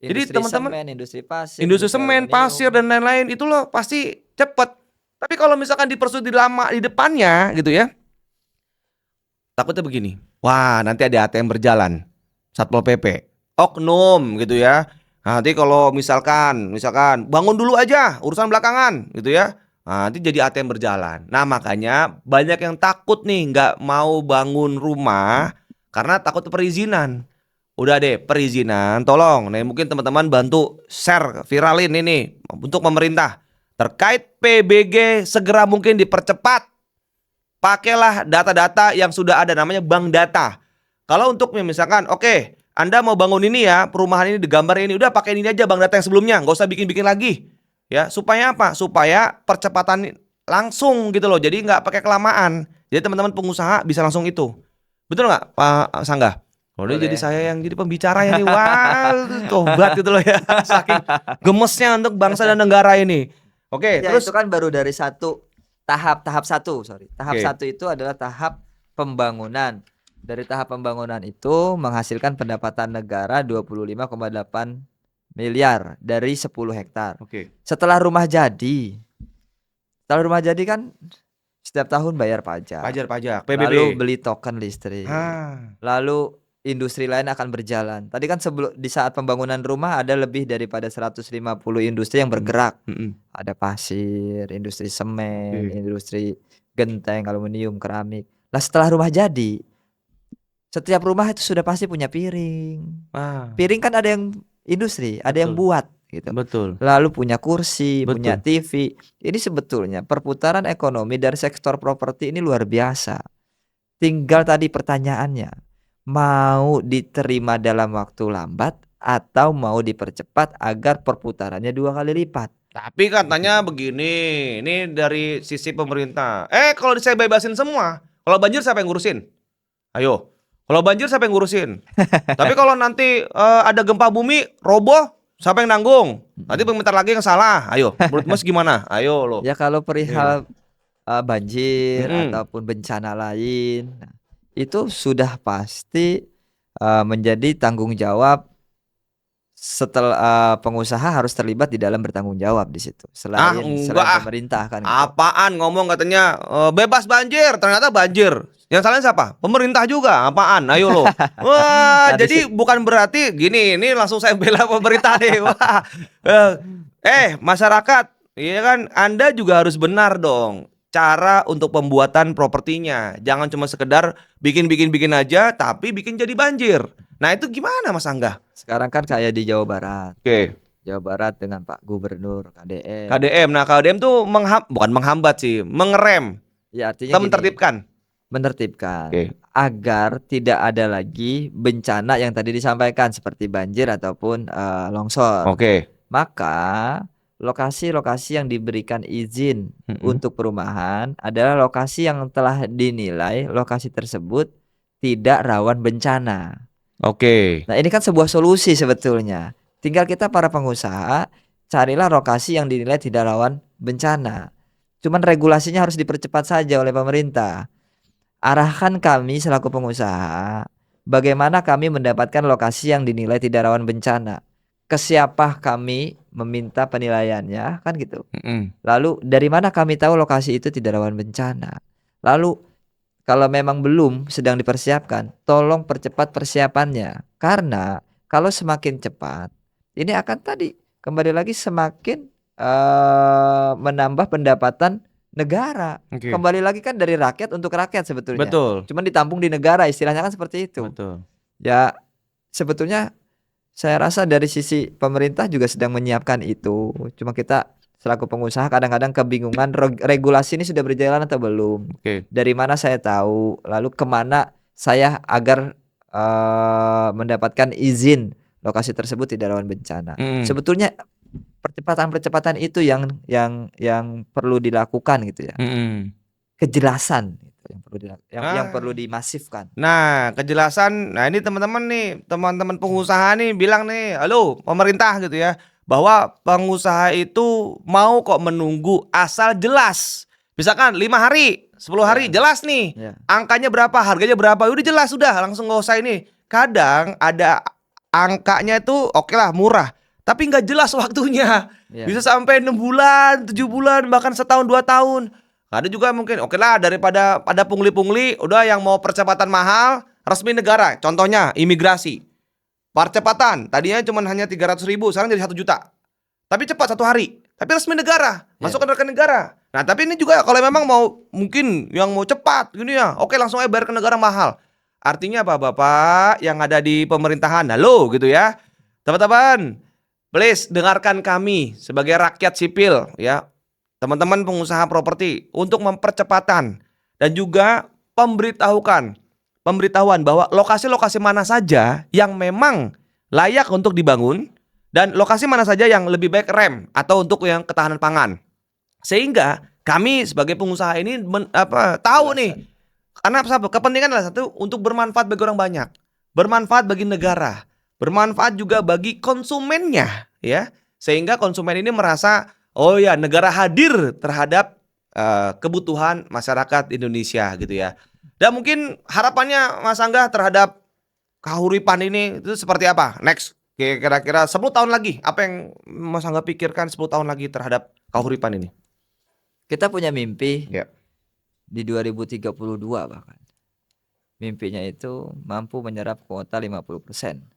Jadi teman-teman, industri semen, pasir dan lain-lain itu loh pasti cepet. Tapi kalau misalkan dipersulit lama di depannya gitu ya, takutnya begini. Wah, nanti ada ATM berjalan, Satpol PP, oknum gitu ya. Nanti kalau misalkan bangun dulu aja, urusan belakangan gitu ya. Nanti jadi ATM berjalan. Nah makanya banyak yang takut nih nggak mau bangun rumah karena takut perizinan. Udah deh perizinan, tolong nih mungkin teman-teman bantu share, viralin ini untuk pemerintah. Terkait PBG segera mungkin dipercepat. Pakailah data-data yang sudah ada, namanya bank data. Kalau untuk misalkan oke, Anda mau bangun ini ya, perumahan ini digambar ini, udah pakai ini aja bank data yang sebelumnya, nggak usah bikin-bikin lagi. Ya, supaya apa? Supaya percepatan langsung gitu loh. Jadi nggak pakai kelamaan. Jadi teman-teman pengusaha bisa langsung itu. Betul nggak Pak Sanggah? Udah jadi saya yang jadi pembicara ya nih. Wah, tobat gitu loh ya. Saking gemesnya untuk bangsa dan negara ini. Oke, Ya, terus itu kan baru dari tahap satu. Tahap satu itu adalah tahap pembangunan. Dari tahap pembangunan itu menghasilkan pendapatan negara 25,8 miliar dari 10 hektar. Oke. Setelah rumah jadi kan setiap tahun bayar pajak. Pajak, PBB. Lalu beli token listrik. Lalu industri lain akan berjalan. Tadi kan di saat pembangunan rumah ada lebih daripada 150 industri yang bergerak. Ada pasir, industri semen, industri genteng, aluminium, keramik. Lah setelah rumah jadi, setiap rumah itu sudah pasti punya piring. Piring kan ada yang industri, ada yang buat gitu. Betul. Lalu punya kursi, punya TV. Ini sebetulnya perputaran ekonomi dari sektor properti ini luar biasa. Tinggal tadi pertanyaannya, mau diterima dalam waktu lambat atau mau dipercepat agar perputarannya 2 kali lipat. Tapi katanya begini, ini dari sisi pemerintah. Kalau saya bebasin semua, kalau banjir siapa yang ngurusin? Ayo, kalau banjir siapa yang ngurusin? Tapi kalau nanti ada gempa bumi, roboh, siapa yang nanggung? Nanti bentar lagi yang salah. Ayo, menurut Mas gimana? Ayo lo. Ya kalau perihal banjir ataupun bencana lain, itu sudah pasti menjadi tanggung jawab. Setelah pengusaha harus terlibat di dalam bertanggung jawab di situ. Selain pemerintah kan. Apaan ngomong katanya bebas banjir, ternyata banjir. Yang salahnya siapa? Pemerintah juga. Apaan? Ayo lo. Wah, jadi bukan berarti gini. Ini langsung saya bela pemerintah nih. Wah. Masyarakat, ya kan? Anda juga harus benar dong. Cara untuk pembuatan propertinya. Jangan cuma sekedar bikin aja, tapi bikin jadi banjir. Nah itu gimana Mas Angga? Sekarang kan kayak di Jawa Barat. Oke. Jawa Barat dengan Pak Gubernur, KDM. Nah KDM tuh bukan menghambat sih, mengerem. Ya artinya menertibkan. Agar tidak ada lagi bencana yang tadi disampaikan seperti banjir ataupun longsor. Maka lokasi-lokasi yang diberikan izin untuk perumahan adalah lokasi yang telah dinilai lokasi tersebut tidak rawan bencana. Nah ini kan sebuah solusi sebetulnya. Tinggal kita para pengusaha carilah lokasi yang dinilai tidak rawan bencana. Cuman regulasinya harus dipercepat saja oleh pemerintah. Arahkan kami selaku pengusaha, bagaimana kami mendapatkan lokasi yang dinilai tidak rawan bencana. Ke siapa kami meminta penilaiannya kan gitu. Lalu dari mana kami tahu lokasi itu tidak rawan bencana. Lalu kalau memang belum sedang dipersiapkan, tolong percepat persiapannya. Karena kalau semakin cepat, ini akan tadi kembali lagi semakin menambah pendapatan negara. Kembali lagi kan dari rakyat untuk rakyat sebetulnya. Betul. Cuman ditampung di negara, istilahnya kan seperti itu. Betul. Ya sebetulnya Saya rasa dari sisi pemerintah juga sedang menyiapkan itu. Cuma kita selaku pengusaha kadang-kadang kebingungan regulasi ini sudah berjalan atau belum. Oke. Dari mana saya tahu, lalu kemana saya agar mendapatkan izin lokasi tersebut tidak rawan bencana. Sebetulnya percepatan itu yang perlu dilakukan gitu ya. Kejelasan gitu yang perlu dimasifkan. Nah, kejelasan. Nah, ini teman-teman nih, teman-teman pengusaha nih bilang nih, halo pemerintah gitu ya, bahwa pengusaha itu mau kok menunggu asal jelas. Misalkan 5 hari, 10 hari jelas nih. Ya. Angkanya berapa, harganya berapa, udah jelas sudah, langsung nggak usah ini. Kadang ada angkanya itu oke lah murah, tapi nggak jelas waktunya. Ya. Bisa sampai 6 bulan, 7 bulan, bahkan setahun 2 tahun. Ada juga mungkin oke lah, daripada ada pungli-pungli, udah yang mau percepatan mahal, resmi negara. Contohnya imigrasi. Percepatan, tadinya cuma hanya 300.000, sekarang jadi 1 juta. Tapi cepat 1 hari. Tapi resmi negara, masuk ke negara. Nah, tapi ini juga kalau memang mau mungkin yang mau cepat gini ya, oke langsung aja bayar ke negara mahal. Artinya apa Bapak yang ada di pemerintahan? Halo gitu ya. Teman-teman, please dengarkan kami sebagai rakyat sipil ya. Teman-teman pengusaha properti untuk mempercepatan dan juga pemberitahuan bahwa lokasi-lokasi mana saja yang memang layak untuk dibangun dan lokasi mana saja yang lebih baik rem atau untuk yang ketahanan pangan. Sehingga kami sebagai pengusaha ini tahu nih, karena kepentingan adalah satu untuk bermanfaat bagi orang banyak, bermanfaat bagi negara, bermanfaat juga bagi konsumennya ya. Sehingga konsumen ini merasa oh ya, negara hadir terhadap kebutuhan masyarakat Indonesia gitu ya. Dan mungkin harapannya Mas Angga terhadap kahuripan ini itu seperti apa? Next, kira-kira 10 tahun lagi, apa yang Mas Angga pikirkan 10 tahun lagi terhadap kahuripan ini? Kita punya mimpi Ya. di 2032 bahkan. Mimpinya itu mampu menyerap kuota 50%.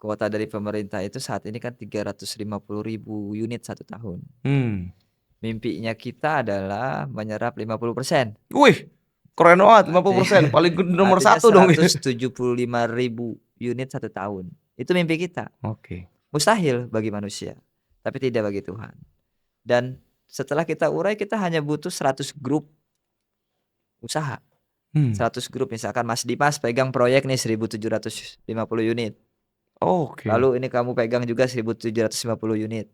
Kuota dari pemerintah itu saat ini kan 350.000 unit 1 tahun. Mimpinya kita adalah menyerap 50%. Wih, keren banget 50%, paling nomor 1 dong. 175.000 unit 1 tahun. Itu mimpi kita. Oke. Mustahil bagi manusia, tapi tidak bagi Tuhan. Dan setelah kita urai, kita hanya butuh 100 grup usaha. 100 grup, misalkan Mas Dimas pegang proyek nih 1.750 unit. Oke. Lalu ini kamu pegang juga 1.750 unit.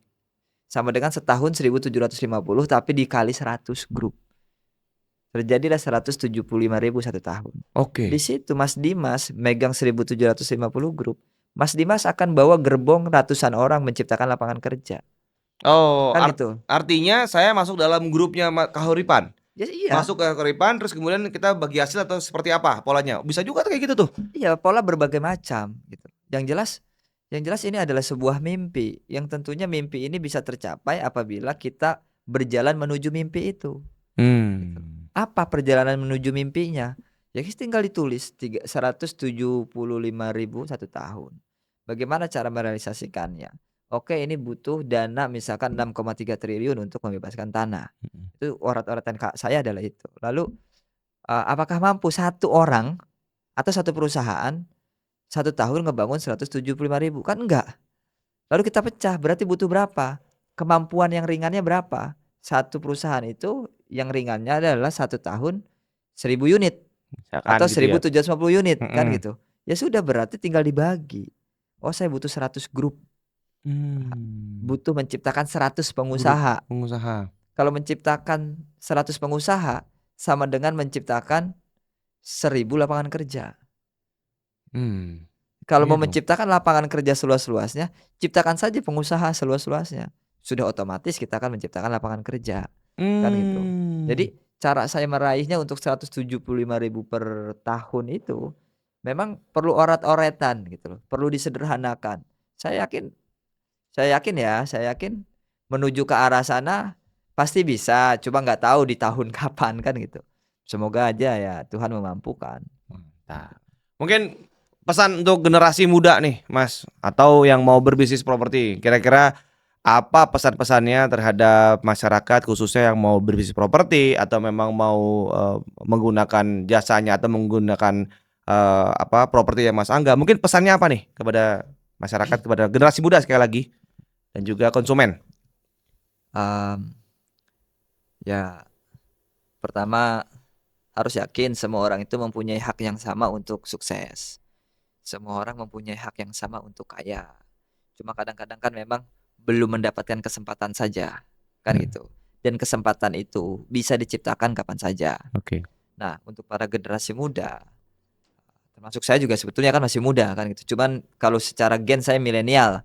Sama dengan setahun 1.750 tapi dikali 100 grup. Terjadilah 175.000 1 tahun. Oke. Di situ Mas Dimas megang 1.750 grup. Mas Dimas akan bawa gerbong ratusan orang menciptakan lapangan kerja. Oh, Kan gitu. Artinya saya masuk dalam grupnya kahuripan. Ya, iya. Masuk ke kahuripan terus kemudian kita bagi hasil atau seperti apa polanya? Bisa juga kayak gitu tuh. Iya, pola berbagai macam gitu. Yang jelas ini adalah sebuah mimpi yang tentunya mimpi ini bisa tercapai apabila kita berjalan menuju mimpi itu. Gitu. Apa perjalanan menuju mimpinya? Ya tinggal ditulis 175.000 1 tahun. Bagaimana cara merealisasikannya? Oke, ini butuh dana misalkan 6,3 triliun untuk membebaskan tanah. Itu orat-oratan saya adalah itu. Lalu apakah mampu 1 orang atau 1 perusahaan 1 tahun ngebangun 175.000? Kan enggak. Lalu kita pecah, berarti butuh berapa? Kemampuan yang ringannya berapa? 1 perusahaan itu yang ringannya adalah 1 tahun 1.000 unit atau Gitu 1.750 unit kan gitu. Ya sudah, berarti tinggal dibagi. Oh, saya butuh 100 grup. Butuh menciptakan 100 pengusaha. Kalau menciptakan 100 pengusaha sama dengan menciptakan 1.000 lapangan kerja. Kalau mau menciptakan lapangan kerja seluas-luasnya, ciptakan saja pengusaha seluas-luasnya. Sudah otomatis kita akan menciptakan lapangan kerja. Kan gitu. Jadi cara saya meraihnya untuk 175.000 per tahun itu memang perlu orat-oretan gitu loh. Perlu disederhanakan. Saya yakin menuju ke arah sana pasti bisa. Coba nggak tahu di tahun kapan kan gitu. Semoga aja ya Tuhan memampukan. Mantap. Mungkin pesan untuk generasi muda nih, Mas, atau yang mau berbisnis properti. Kira-kira apa pesan-pesannya terhadap masyarakat khususnya yang mau berbisnis properti atau memang mau menggunakan jasanya atau menggunakan properti yang Mas Angga? Mungkin pesannya apa nih kepada masyarakat, kepada generasi muda sekali lagi, dan juga konsumen? Ya, pertama harus yakin semua orang itu mempunyai hak yang sama untuk sukses. Semua orang mempunyai hak yang sama untuk kaya. Cuma kadang-kadang kan memang belum mendapatkan kesempatan saja, kan gitu. Dan kesempatan itu bisa diciptakan kapan saja. Oke. Nah, untuk para generasi muda, termasuk saya juga sebetulnya kan masih muda kan gitu. Cuman kalau secara gen saya milenial.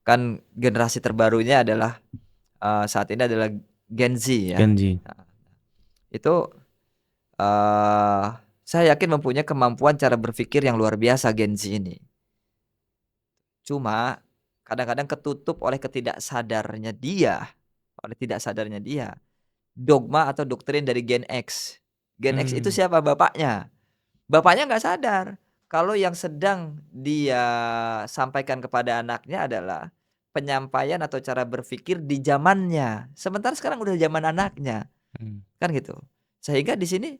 Kan generasi terbarunya adalah saat ini adalah Gen Z ya. Genji. Nah, itu saya yakin mempunyai kemampuan cara berpikir yang luar biasa Gen Z ini. Cuma kadang-kadang ketutup oleh tidak sadarnya dia, dogma atau doktrin dari Gen X. Gen X itu siapa? Bapaknya. Bapaknya nggak sadar kalau yang sedang dia sampaikan kepada anaknya adalah penyampaian atau cara berpikir di zamannya. Sementara sekarang udah zaman anaknya, kan gitu. Sehingga di sini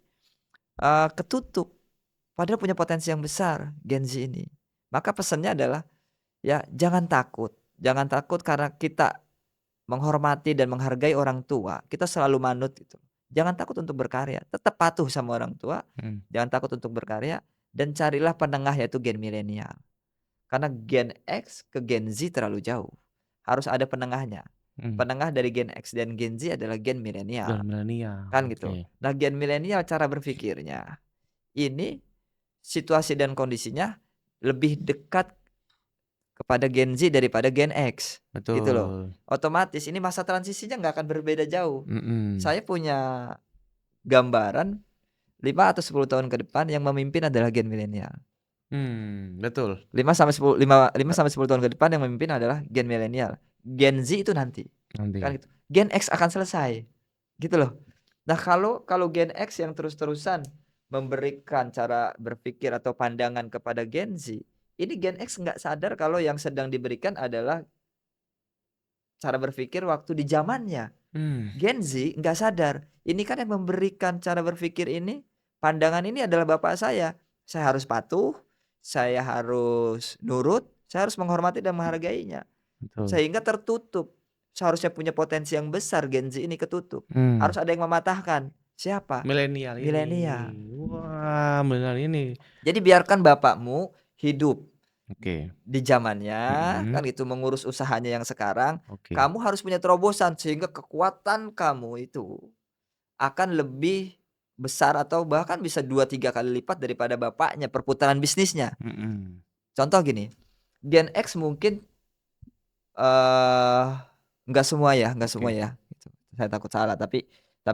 ketutup. Padahal punya potensi yang besar Gen Z ini. Maka pesannya adalah ya jangan takut karena kita menghormati dan menghargai orang tua. Kita selalu manut gitu. Jangan takut untuk berkarya, tetap patuh sama orang tua. Jangan takut untuk berkarya dan carilah penengah yaitu gen milenial. Karena Gen X ke Gen Z terlalu jauh. Harus ada penengahnya. Penengah dari Gen X dan Gen Z adalah gen milenial. Kan gitu. Nah, gen milenial cara berpikirnya ini situasi dan kondisinya lebih dekat kepada Gen Z daripada Gen X. Betul. Gitu loh. Otomatis ini masa transisinya nggak akan berbeda jauh. Saya punya gambaran 5 atau 10 tahun ke depan yang memimpin adalah gen milenial. Betul. 5 sampai 10 tahun ke depan yang memimpin adalah gen milenial. Gen Z itu nanti. Kan gitu. Gen X akan selesai. Gitu loh. Nah, kalau Gen X yang terus-terusan memberikan cara berpikir atau pandangan kepada Gen Z, ini Gen X nggak sadar kalau yang sedang diberikan adalah cara berpikir waktu di zamannya. Gen Z nggak sadar. Ini kan yang memberikan cara berpikir ini, pandangan ini adalah bapak saya. Saya harus patuh, saya harus nurut, saya harus menghormati dan menghargainya. Betul. Sehingga tertutup. Seharusnya punya potensi yang besar, Gen Z ini ketutup. Harus ada yang mematahkan. Siapa? Milenial ini. Milenial. Wah, milenial ini. Jadi biarkan bapakmu hidup di zamannya, kan itu mengurus usahanya yang sekarang. Kamu harus punya terobosan sehingga kekuatan kamu itu akan lebih besar atau bahkan bisa 2-3 kali lipat daripada bapaknya perputaran bisnisnya. Contoh gini, Gen X mungkin nggak semua ya. Gitu. Saya takut salah, tapi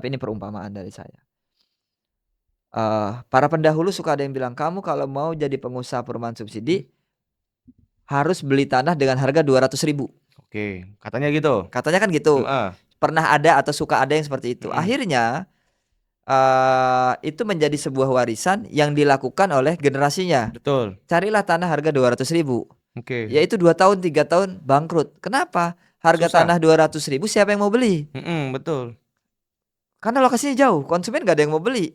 ini perumpamaan dari saya. Para pendahulu suka ada yang bilang, kamu kalau mau jadi pengusaha perumahan subsidi harus beli tanah dengan harga 200.000. Katanya gitu. Katanya kan gitu. Pernah ada atau suka ada yang seperti itu. Akhirnya itu menjadi sebuah warisan yang dilakukan oleh generasinya. Betul. Carilah tanah harga 200.000. Yaitu 2 tahun 3 tahun bangkrut. Kenapa? Harga tanah 200.000 siapa yang mau beli? Betul. Karena lokasinya jauh, konsumen gak ada yang mau beli.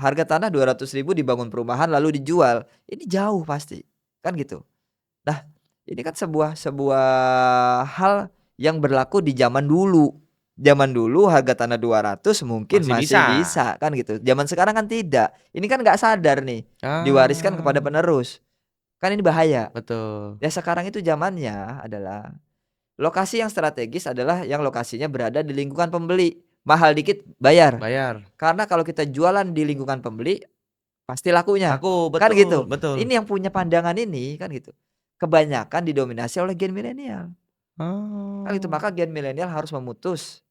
Harga tanah 200.000 dibangun perumahan lalu dijual, ini jauh pasti, kan gitu. Nah, ini kan sebuah hal yang berlaku di zaman dulu. Zaman dulu harga tanah 200 mungkin masih bisa, kan gitu. Zaman sekarang kan tidak. Ini kan nggak sadar nih, diwariskan kepada penerus. Kan ini bahaya. Betul. Ya sekarang itu zamannya adalah lokasi yang strategis adalah yang lokasinya berada di lingkungan pembeli. Mahal dikit bayar. Karena kalau kita jualan di lingkungan pembeli pasti lakunya. Betul, kan gitu. Betul. Ini yang punya pandangan ini kan gitu. Kebanyakan didominasi oleh gen milenial. Kan gitu. Maka gen milenial harus memutus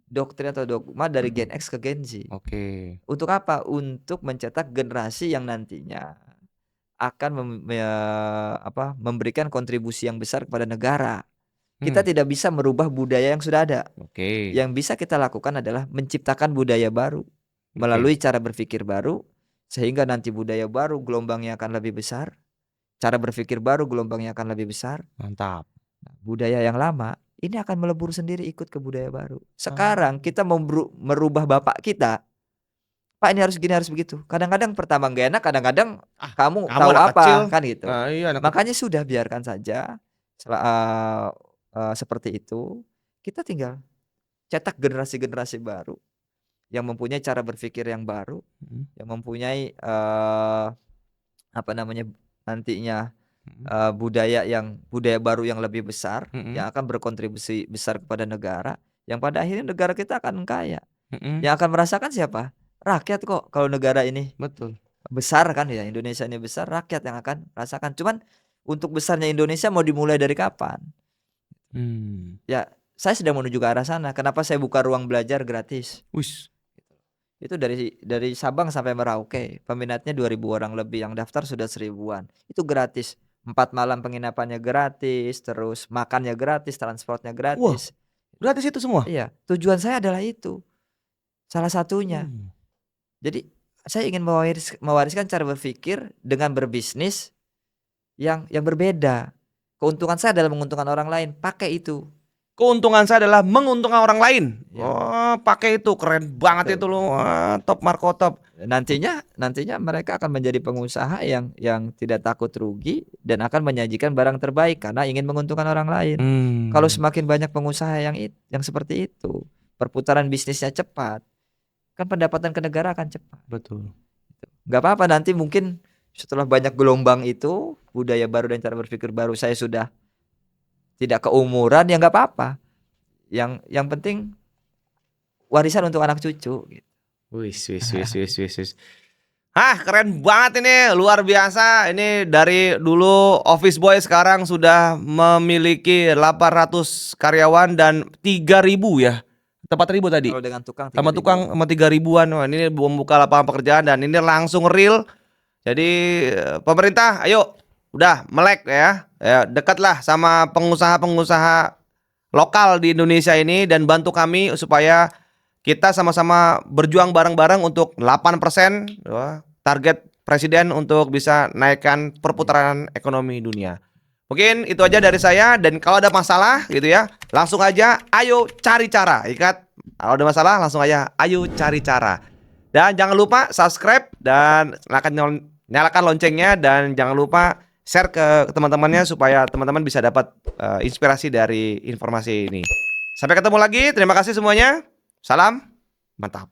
doktrin atau dogma dari Gen X ke Gen Z. Untuk apa? Untuk mencetak generasi yang nantinya akan memberikan kontribusi yang besar kepada negara. Kita tidak bisa merubah budaya yang sudah ada. Yang bisa kita lakukan adalah menciptakan budaya baru melalui cara berpikir baru, sehingga nanti budaya baru gelombangnya akan lebih besar, cara berpikir baru gelombangnya akan lebih besar. Mantap. Budaya yang lama ini akan melebur sendiri ikut ke budaya baru. Sekarang kita mau merubah bapak kita, Pak ini harus gini harus begitu. Kadang-kadang pertama nggak enak, kadang-kadang kamu kamu tahu anak apa kecil. kan gitu. Iya anak Makanya sudah biarkan saja seperti itu. Kita tinggal cetak generasi-generasi baru yang mempunyai cara berpikir yang baru, yang mempunyai apa namanya nantinya budaya baru yang lebih besar, yang akan berkontribusi besar kepada negara, yang pada akhirnya negara kita akan kaya. Yang akan merasakan siapa? Rakyat kok. Kalau negara ini Betul. besar kan ya, Indonesia ini besar, rakyat yang akan merasakan. Cuman untuk besarnya Indonesia mau dimulai dari kapan? Ya, saya sedang menuju ke arah sana. Kenapa saya buka ruang belajar gratis? Wis. Itu dari Sabang sampai Merauke, peminatnya 2.000 orang lebih, yang daftar sudah 1.000-an. Itu gratis. 4 malam penginapannya gratis, terus makannya gratis, transportnya gratis. Gratis itu semua? Iya, tujuan saya adalah itu. Salah satunya. Jadi saya ingin mewariskan cara berpikir dengan berbisnis yang berbeda. Keuntungan saya adalah menguntungkan orang lain, pakai itu. Keuntungan saya adalah menguntungkan orang lain. Ya. Oh, pakai itu keren banget. Betul. Itu loh. Top Marco top. Nantinya mereka akan menjadi pengusaha yang tidak takut rugi dan akan menyajikan barang terbaik karena ingin menguntungkan orang lain. Kalau semakin banyak pengusaha yang seperti itu, perputaran bisnisnya cepat, kan pendapatan ke negara akan cepat. Betul. Gak apa-apa nanti mungkin setelah banyak gelombang itu, budaya baru dan cara berpikir baru saya sudah tidak keumuran, ya nggak apa-apa. Yang penting warisan untuk anak cucu gitu. Wis. Keren banget ini, luar biasa. Ini dari dulu office boy sekarang sudah memiliki 800 karyawan dan 3.000 ya. 4.000 tadi. Kalau dengan tukang Sama tukang sama 3.000-an. Wah, ini membuka lapangan pekerjaan dan ini langsung real. Jadi pemerintah ayo udah melek ya. Dekatlah sama pengusaha-pengusaha lokal di Indonesia ini dan bantu kami supaya kita sama-sama berjuang bareng-bareng untuk 8% target presiden untuk bisa naikkan perputaran ekonomi dunia. Mungkin itu aja dari saya, dan kalau ada masalah gitu ya, langsung aja ayo cari cara. Ikat, kalau ada masalah langsung aja ayo cari cara. Dan jangan lupa subscribe dan nyalakan loncengnya, dan jangan lupa share ke teman-temannya supaya teman-teman bisa dapat inspirasi dari informasi ini. Sampai ketemu lagi, terima kasih semuanya. Salam, mantap.